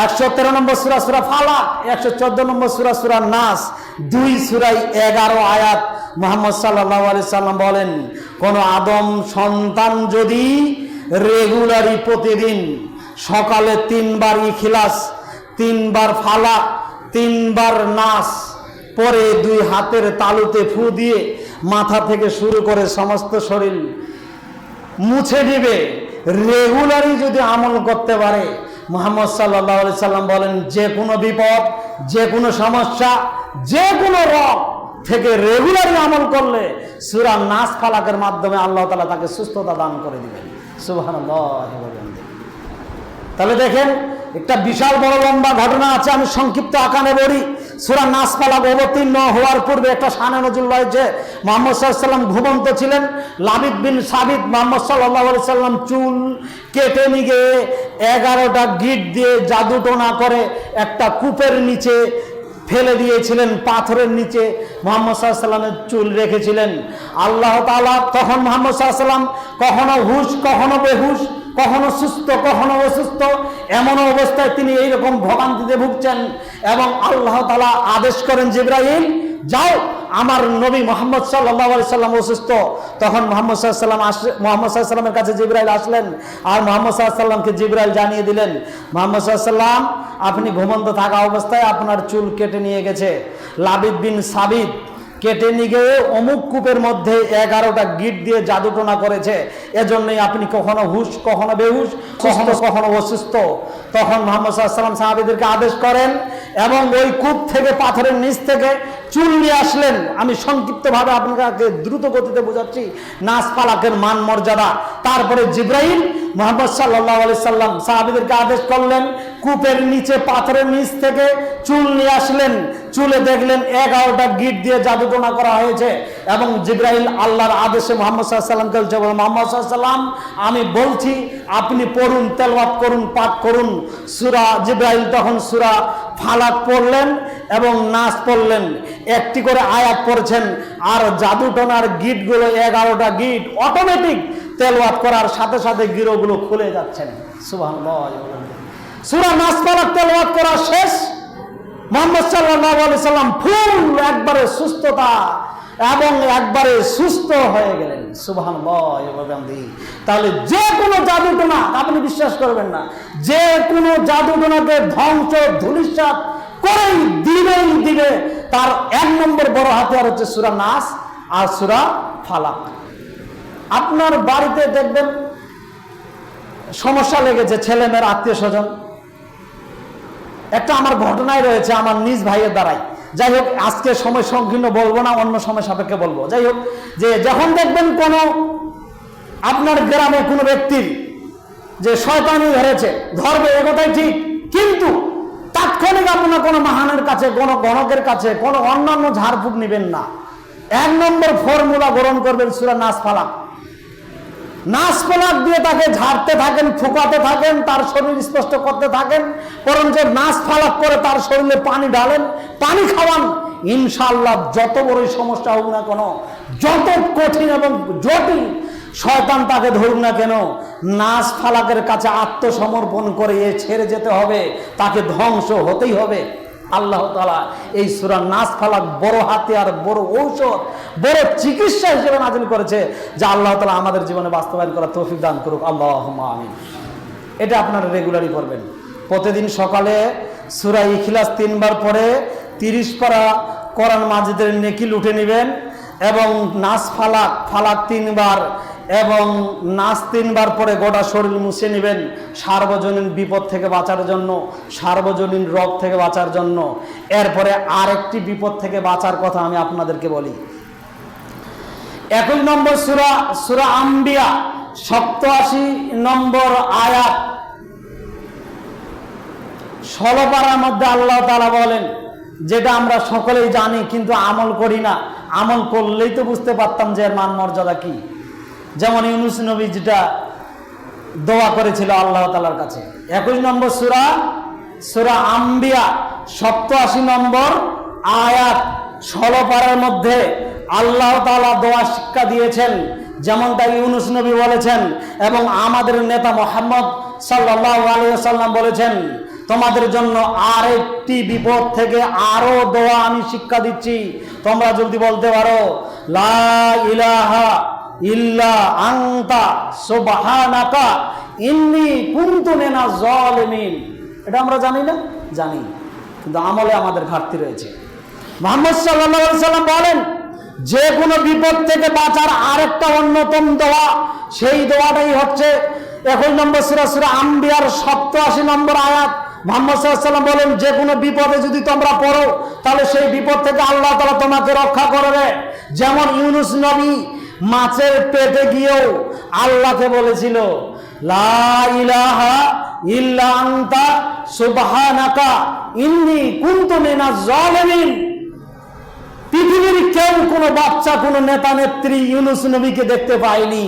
113 নম্বর সূরা ফালাক, 114 নম্বর সূরা নাস, 2 সূরায় 11 আয়াত মুহাম্মদ সাল্লাল্লাহু আলাইহি সাল্লাম বলেন, কোন আদম সন্তান যদি রেগুলারই প্রতিদিন সকালে 3 বার ইখলাস, 3 বার ফালাক, 3 বার নাস পরে 2 হাতের তালুতে ফু দিয়ে মাথা থেকে শুরু করে সমস্ত শরীর মুছে দিবে, রেগুলারই যদি আমল করতে পারে, মুহাম্মদ সাল্লাল্লাহু আলাইহি সাল্লাম বলেন, যে কোনো বিপদ, যে কোনো সমস্যা, যে কোনো রোগ থেকে রেগুলারই আমল করলে সূরা নাস ফালাকের মাধ্যমে আল্লাহ তাআলা তাকে সুস্থতা দান করে দিবেন। সুবহানাল্লাহ। তাহলে দেখেন, একটা বিশাল বড় লম্বা ঘটনা আছে, আমি সংক্ষিপ্ত আকারে বলি। সূরা নাস ফালাক অবতীর্ণ হওয়ার পূর্বে একটা শানে নজুল রয়েছে। মুহাম্মদ সাল্লাল্লাহু আলাইহি সাল্লাম ঘুমন্ত ছিলেন। লাবিদ বিন সাবিত মুহাম্মদ সাল্লাল্লাহু আলাইহি সাল্লাম চুল কেটে নিয়ে 11টা গিট দিয়ে জাদুটোনা করে একটা কূপের নিচে ফেলে দিয়েছিলেন, পাথরের নিচে মুহাম্মদ সাল্লাল্লাহু আলাইহি সাল্লামের চুল রেখেছিলেন। আল্লাহ তাআলা তখন মুহাম্মদ সাল্লাল্লাহু আলাইহি সাল্লাম কখনো হুশ, কখনো বেহুশ, কখনো সুস্থ, কখনো অসুস্থ, এমন অবস্থায় তিনি এইরকম ভোগান্তিতে ভুগছেন এবং আল্লাহ তাআলা আদেশ করেন, জিবরাইল যাও, আমার নবী মুহাম্মদ সাল্লাল্লাহু আলাইহি সাল্লাম অসুস্থ। তখন মুহাম্মদ সাল্লাল্লাহু আলাইহি সাল্লামের কাছে জিবরাইল আসলেন আর মুহাম্মদ সাল্লাল্লাহু আলাইহি সাল্লামকে জিবরাইল জানিয়ে দিলেন, মুহাম্মদ সাল্লাল্লাহু আলাইহি সাল্লাম আপনি ঘুমন্ত থাকা অবস্থায় আপনার চুল কেটে নিয়ে গেছে। লাবিদ বিন সাবিত কেটে নিয়ে অমুক কূপের মধ্যে 11টা গিট দিয়ে জাদুটোনা করেছে, এজন্যই আপনি কখনো হুশ, কখনো বেহুশ, কখনো অসুস্থ। তখন মুহাম্মদ সাল্লাল্লাহু আলাইহি সাল্লাম সাহাবীদেরকে আদেশ করেন এবং ওই কূপ থেকে, পাথরের নিচ থেকে চুল নিয়ে আসলেন। আমি সংক্ষিপ্তভাবে আপনাকে দ্রুত গতিতে বোঝাচ্ছি নাস ফালাকের মান মর্যাদা। তারপরে জিব্রাইল মুহাম্মদ সাল্লাল্লাহু আলাইহি সাল্লাম সাহাবীদেরকে আদেশ করলেন, কূপের নিচে পাথরের নিচ থেকে চুল নিয়ে আসলেন। চুলে দেখলেন 11টা গিট দিয়ে জাদুটোনা করা হয়েছে এবং জিব্রাইল আল্লাহর আদেশে মুহাম্মদ সাল্লাল্লাহু আলাইহি সাল্লামকে বলছে, মুহাম্মদ সাল্লাল্লাহু আলাইহি সাল্লাম আমি বলছি আপনি পড়ুন, তেলাওয়াত করুন, পাঠ করুন সূরা। জিব্রাইল তখন সূরা ফালাক পড়লেন এবং নাস পড়লেন, একটি করে আয়াত পড়ছেন। আর জাদুটোনার গিটগুলো 11টা গিট অটোমেটিক তেলাওয়াত করার সাথে সাথে গিরোগুলো খুলে যাচ্ছেন। সুবহানাল্লাহ। সূরা নাস ফালাক তেলাওয়াত করা শেষ, মুহাম্মদ সাল্লাল্লাহু আলাইহি সাল্লাম ফুল একবারে সুস্থতা এবং একবারে সুস্থ হয়ে গেলেন। সুবহানাল্লাহ। তাহলে যে কোনো জাদুটোনা, আপনি বিশ্বাস করবেন না, যে কোনো জাদুটোনাকে ধ্বংস ধূলিসাৎ করেই দিবে। তার 1 নম্বর বড় হাতিয়ার হচ্ছে সূরা নাস আর সূরা ফালাক। আপনার বাড়িতে দেখবেন সমস্যা লেগেছে, ছেলে মেয়ের আত্মীয় স্বজন। একটা আমার ঘটনায় রয়েছে আমার নিজ ভাইয়ের দ্বারাই। যাই হোক, আজকে সময় সংকীর্ণ বলবো না, অন্য সময় সাপেক্ষে বলবো। যাই হোক, যে যখন দেখবেন কোনো আপনার গ্রামে কোনো ব্যক্তির যে শয়তানি ধরেছে, ধরবে এ কথাই ঠিক, কিন্তু তাৎক্ষণিক আপনার কোনো মাহানের কাছে, কোনো গণকের কাছে, কোনো অন্যান্য ঝাড়ফুঁক নেবেন না। 1 নম্বর ফর্মুলা গ্রহণ করবেন সূরা নাস ফালাক। নাস ফালাক দিয়ে তাকে ঝাড়তে থাকেন, ফুকাতে থাকেন, তার শরীর স্পষ্ট করতে থাকেন। বরঞ্চ নাস ফালাক করে তার শরীরে পানি ঢালেন, পানি খাওয়ান। ইনশাআল্লাহ যত বড়ই সমস্যা হোক না কেন, যত কঠিন এবং জটিল শয়তান তাকে ধরুক না কেন, নাস ফালাকের কাছে আত্মসমর্পণ করে ছেড়ে যেতে হবে, তাকে ধ্বংস হতেই হবে। আল্লাহ তাআলা এই সূরা নাস ফালাক বড় হাতিয়ার, বড় ঔষধ, বড় চিকিৎসা হিসেবে নাযিল করেছে, যা আল্লাহ তাআলা আমাদের জীবনে বাস্তবায়ন করার তৌফিক দান করুক। আল্লাহুম্মা আমিন। এটা আপনারা রেগুলারই পড়বেন। প্রতিদিন সকালে সূরা ইখলাস 3 বার পড়ে 30 পারা কোরআন মাজিদের নেকি লুটে নেবেন এবং নাস ফালাক 3 বার এবং নাস 3 বার পরে গোটা শরীর মুছে নেবেন, সার্বজনীন বিপদ থেকে বাঁচার জন্য, সার্বজনীন রোগ থেকে বাঁচার জন্য। এরপরে আরেকটি বিপদ থেকে বাঁচার কথা আমি আপনাদেরকে বলি। 21 নম্বর সূরা আম্বিয়া 87 নম্বর আয়াত, 16 পারার মধ্যে আল্লাহ তাআলা বলেন, যেটা আমরা সকলেই জানি কিন্তু আমল করি না। আমল করলেই তো বুঝতে পারতাম যে এর মান মর্যাদা কি। যেমন ইউনূস নবী যেটা দোয়া করেছিল আল্লাহ তাআলার কাছে। 21 নম্বর সূরা আম্বিয়া 87 নম্বর আয়াত, 16 পারার মধ্যে আল্লাহ তাআলা দোয়া শিক্ষা দিয়েছেন, যেমনটা ইউনূস নবী বলেছেন এবং আমাদের নেতা মুহাম্মদ সাল্লাল্লাহু আলাইহি ওয়াসাল্লাম বলেছেন, তোমাদের জন্য আরেকটি বিপদ থেকে আরো দোয়া আমি শিক্ষা দিচ্ছি। তোমরা যদি বলতে পারো লা ইলাহা ইল্লা আনতা সুবহানাকা ইন্নী কুনতু মিনাজ জালিমিন। এটা আমরা জানি না? জানি, কিন্তু আমলে আমাদের ঘাটতি রয়েছে। মুহাম্মদ সাল্লাল্লাহু আলাইহি ওয়াসাল্লাম বলেন, যে কোনো বিপদ থেকে বাঁচার আরেকটা অন্যতম দোয়া, সেই দোয়াটাই হচ্ছে 21 নম্বর সূরা আম্বিয়ার 87 নম্বর আয়াত। মুহাম্মদ সাল্লাল্লাহু আলাইহি ওয়াসাল্লাম বলেন, যে কোনো বিপদে যদি তোমরা পড়ো তাহলে সেই বিপদ থেকে আল্লাহ তাআলা তোমাকে রক্ষা করবে। যেমন ইউনূস নবী মাছের পেটে গিয়েও আল্লাহকে বলেছিল লা ইলাহা ইল্লা আনতা সুবহানাকা ইন্নী কুনতু মিনাজ জালিমিন। পৃথিবীর কেউ কোনো বাচ্চা, কোনো নেতা নেত্রী ইউনূস নবীকে দেখতে পায়নি,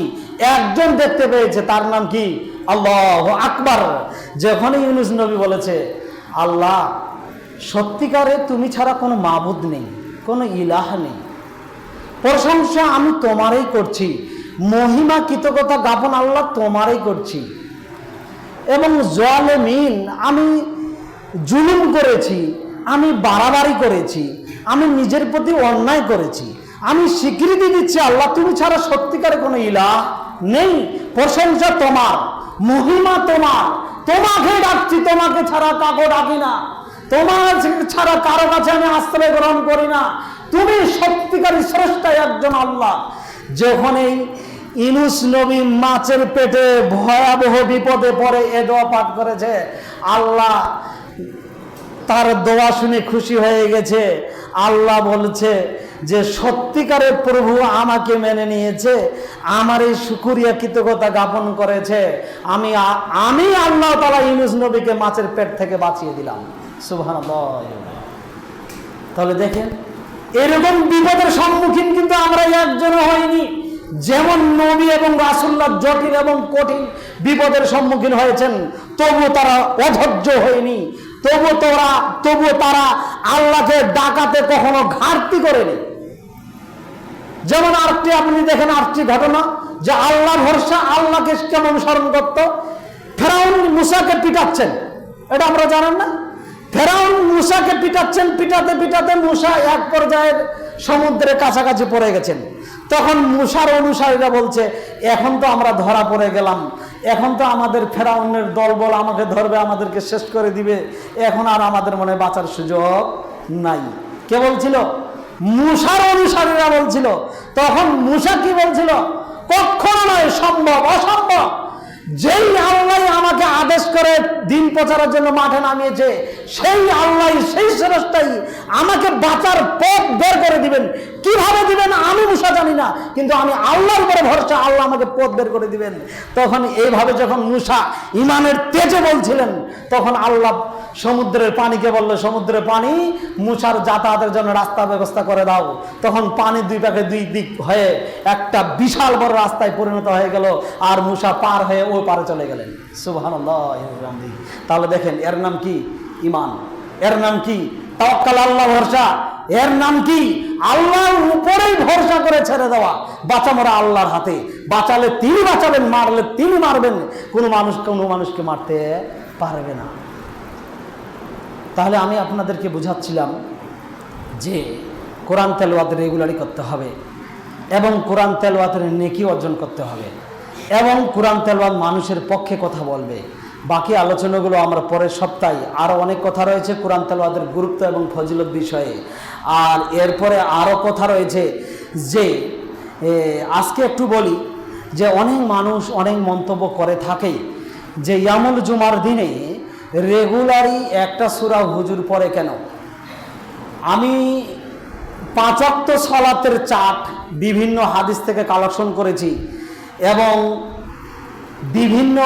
একজন দেখতে পেয়েছে, তার নাম কি? আল্লাহু আকবার। যখন ইউনূস নবী বলেছে, আল্লাহ সত্যিকারে তুমি ছাড়া কোনো মাবুদ নেই, কোনো ইলাহ নেই, প্রশংসা আমি তোমারই করছি, মহিমা কৃতজ্ঞতা জ্ঞাপন আল্লাহ তোমারই করছি, এবং জালেমিন আমি জুলুম করেছি, আমি বাড়াবাড়ি করেছি, আমি নিজের প্রতি অন্যায় করেছি, আমি স্বীকৃতি দিচ্ছি আল্লাহ তুমি ছাড়া সত্যিকারে কোনো ইলাহ নেই, প্রশংসা তোমার, মহিমা তোমার, তোমাকে ডাকছি, তোমাকে ছাড়া কাউকে ডাকি না, তোমার ছাড়া কারো কাছে আমি আশ্রয় গ্রহণ করি না, তুমি সত্যিকারী স্রষ্টা একজন আল্লাহ। যখন এই ইউনূস নবী মাছের পেটে ভয়াবহ বিপদে পড়ে এ দোয়া পাঠ করেছে, আল্লাহ তার দোয়া শুনে খুশি হয়ে গেছে। আল্লাহ বলছে যে সত্যিকারের প্রভু আমাকে মেনে নিয়েছে, আমার এই শুকরিয়া কৃতজ্ঞতা জ্ঞাপন করেছে, আমি আল্লাহ তাআলা ইউনূস নবীকে মাছের পেট থেকে বাঁচিয়ে দিলাম। সুবহানাল্লাহ। তাহলে দেখেন, এরকম বিপদের সম্মুখীন কিন্তু আমরা একজনও হইনি। যেমন নবী এবং রাসূলুল্লাহ জটিল এবং কঠিন বিপদের সম্মুখীন হয়েছেন, তবু তারা অধৈর্য হয়নি, তবু তারা আল্লাহকে ডাকাতে কখনো ঘাটতি করেনি। যেমন আরেকটি আপনি দেখেন, আরেকটি ঘটনা যে আল্লাহ ভরসা, আল্লাহকে কেমন স্মরণ করত। ফেরাউন মূসাকে পিটাচ্ছেন, এটা আমরা জানেন না? ফেরাউন মূসাকে পিটাচ্ছেন, পিটাতে পিটাতে মূসা এক পর্যায়ে সমুদ্রের কাছাকাছি পড়ে গেছেন। তখন মূসার অনুসারীরা বলছে, এখন তো আমরা ধরা পড়ে গেলাম, এখন তো আমাদের ফেরাউনের দলবল আমাকে ধরবে, আমাদেরকে শেষ করে দিবে, এখন আর আমাদের মনে বাঁচার সুযোগ নাই। কে বলছিল? মূসার অনুসারীরা বলছিল। তখন মূসা কি বলছিল? কখনো নয়, সম্ভব, অসম্ভব। যেই আল্লাহ আমাকে আদেশ করে দিন প্রচারের জন্য মাঠে নামিয়েছে, সেই আল্লাহ, সেই স্রষ্টাই আমাকে বাঁচার পথ বের করে দিবেন। কিভাবে দিবেন আমি মূসা জানি না, কিন্তু আমি আল্লাহর উপরে ভরসা, আল্লাহ আমাকে পথ বের করে দিবেন। তখন এইভাবে যখন মূসা ঈমানের তেজে বলছিলেন, তখন আল্লাহ সমুদ্রের পানিকে বলল, সমুদ্রের পানি মূসার যাতায়াতের জন্য রাস্তা ব্যবস্থা করে দাও। তখন পানি দুই পাকে দুই দিক হয়ে একটা বিশাল বড় রাস্তায় পরিণত হয়ে গেল, আর মূসা পার হয়ে ওই পারে চলে গেলেন। সুবহানাল্লাহ। তাহলে দেখেন, এর নাম কি? ঈমান। এর নাম কি? তাওয়াক্কুল, আল্লাহ ভরসা। এর নাম কি? আল্লাহর উপরেই ভরসা করে ছেড়ে দেওয়া। বাঁচা মরা আল্লাহর হাতে, বাঁচালে তিনি বাঁচাবেন, মারলে তিনি মারবেন, কোনো মানুষকে মারতে পারবে না। তাহলে আমি আপনাদেরকে বুঝাচ্ছিলাম যে কোরআন তেলাওয়াত রেগুলারই করতে হবে, এবং কোরআন তেলাওয়াতের নেকি অর্জন করতে হবে, এবং কোরআন তেলাওয়াত মানুষের পক্ষে কথা বলবে। বাকি আলোচনাগুলো আমরা পরের সপ্তাহে, আরও অনেক কথা রয়েছে কোরআন তেলাওয়াতের গুরুত্ব এবং ফজিলত বিষয়ে। আর এরপরে আরও কথা রয়েছে যে আজকে একটু বলি যে অনেক মানুষ অনেক মন্তব্য করে থাকে যে ইয়ামুল জুমার দিনে রেগুলারই একটা সূরা হুজুর পড়ে কেন? আমি 5 ওয়াক্ত সালাতের চার্ট বিভিন্ন হাদিস থেকে কালেকশন করেছি, এবং বিভিন্ন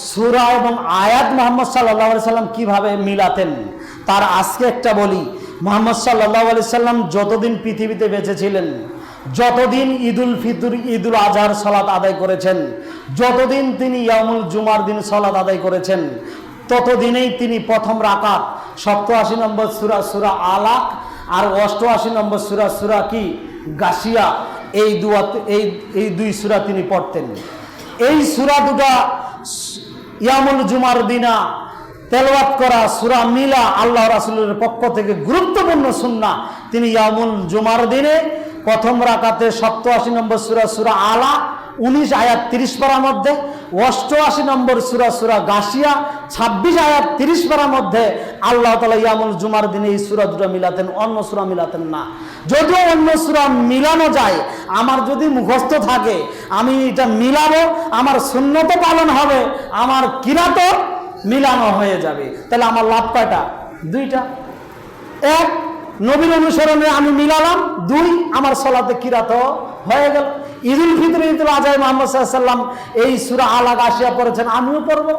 সূরা এবং আয়াত মুহাম্মদ সাল্লাল্লাহু আলাইহি সাল্লাম কীভাবে মিলাতেন তার আজকে একটা বলি। মুহাম্মদ সাল্লাল্লাহু আলাইহি সাল্লাম যতদিন পৃথিবীতে বেঁচে ছিলেন, যতদিন ঈদুল ফিতর, ঈদুল আজহার সালাত আদায় করেছেন, যতদিন তিনি ইয়ামুল জুমার দিন সালাত আদায় করেছেন, ততদিনেই তিনি প্রথম রাকাত 87 নম্বর সূরা সূরা আলাক, আর 88 নম্বর সূরা কি গাশিয়া, এই দুই সূরা তিনি পড়তেন। এই সূরা দুটা ইয়ামুল জুমার দিনা তেলাওয়াত করা সূরা মিলা আল্লাহ রাসূলের পক্ষ থেকে গুরুত্বপূর্ণ সুন্নাহ। তিনি ইয়ামুল জুমার দিনে প্রথম রাকাতে 87 নম্বর সূরা আলাক 19 আয়াত 30 পারার মধ্যে, 88 নম্বর সূরা গাশিয়া 26 আয়াত 30 পারার মধ্যে আল্লাহ তাআলা ইয়ামুল জুমার দিনে এই সূরা দুটো মিলাতেন, অন্য সূরা মিলাতেন না। যদিও অন্য সূরা মিলানো যায়, আমার যদি মুখস্থ থাকে আমি এটা মিলাবো, আমার সুন্নত পালন হবে, আমার কিরাতও মিলানো হয়ে যাবে। তাহলে আমার লাভ কয়টা? 2টা। 1, নবীর অনুসরণে আমি মিলালাম, 2, আমার সালাতে কিরাত হয়ে গেল। ঈদুল ফিতর, ঈদুল আজহায় মুহাম্মদ সাল্লাল্লাহু আলাইহি ওয়াসাল্লাম এই সূরা আলাক আসিয়া পড়েছেন, আমিও পড়ব।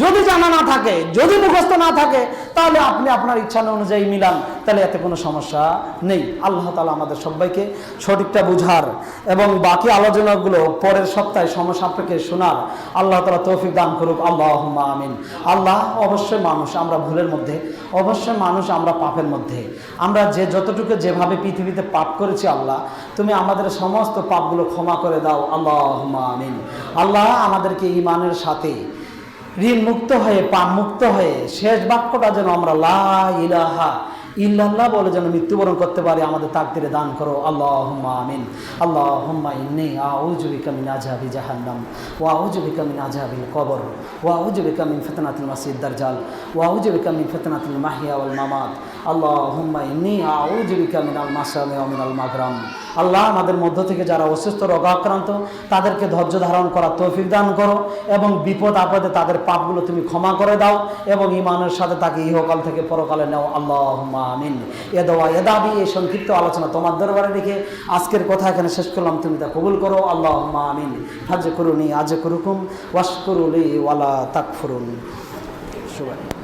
যদি জানা না থাকে, যদি মুখস্থ না থাকে, তাহলে আপনি আপনার ইচ্ছা অনুযায়ী মিলান, তাহলে এতে কোনো সমস্যা নেই। আল্লাহ তাআলা আমাদের সবাইকে সঠিকটা বুঝার এবং বাকি আলোচনাগুলো পরের সপ্তাহে সমসাপেক্ষে শোনার আল্লাহ তাআলা তৌফিক দান করুক। আল্লাহুম্মা আমিন। আল্লাহ, অবশ্যই মানুষ আমরা ভুলের মধ্যে, অবশ্যই মানুষ আমরা পাপের মধ্যে, আমরা যতটুকু যেভাবে পৃথিবীতে পাপ করেছি, আল্লাহ তুমি আমাদের সমস্ত পাপগুলো ক্ষমা করে দাও। আল্লাহুম্মা আমিন। আল্লাহ, আমাদেরকে ঈমানের সাথে ঋণ মুক্ত হয়ে, পাপ মুক্ত হয়ে শেষ বাক্যটা যেন আমরা লা ইলাহা ইল্লাল্লাহ বলে যেন মৃত্যুবরণ করতে পারি, আমাদের তাকদীরে দান করো। আল্লাহুম্মা আমিন। আল্লাহুম্মা ইন্নী আউযু বিকা মিন আযাবি জাহান্নাম ওয়া আউযু বিকা মিন আযাবিল কবর ওয়া আউযু বিকা মিন ফিতনাতিল মাসিহিদ দাজ্জাল ওয়া আউযু বিকা মিন ফিতনাতিল মাহইয়া ওয়াল মামাত। আল্লাহুম্মা ইন্নী আউযু বিকা মিনাল মাসামি ওয়া মিনাল মাগরাম। আল্লাহ আমাদের মধ্য থেকে যারা অসুস্থ রোগাক্রান্ত তাদেরকে ধৈর্য ধারণ করার তৌফিক দান করো এবং বিপদ আপদে তাদের পাপগুলো তুমি ক্ষমা করে দাও এবং ঈমানের সাথে তাকে ইহকাল থেকে পরকালে নাও। আল্লাহুম্মা আমিন। এ দোয়া এ দাবি এই সংক্ষিপ্ত আলোচনা তোমার দরবারে রেখে আজকের কথা এখানে শেষ করলাম, তুমি তা কবুল করো। আল্লাহুম্মা আমিন। হাজ করুনি আজ করুকুম ওয়াশকুরুলি ওয়ালা তাকফুরুন। শুভ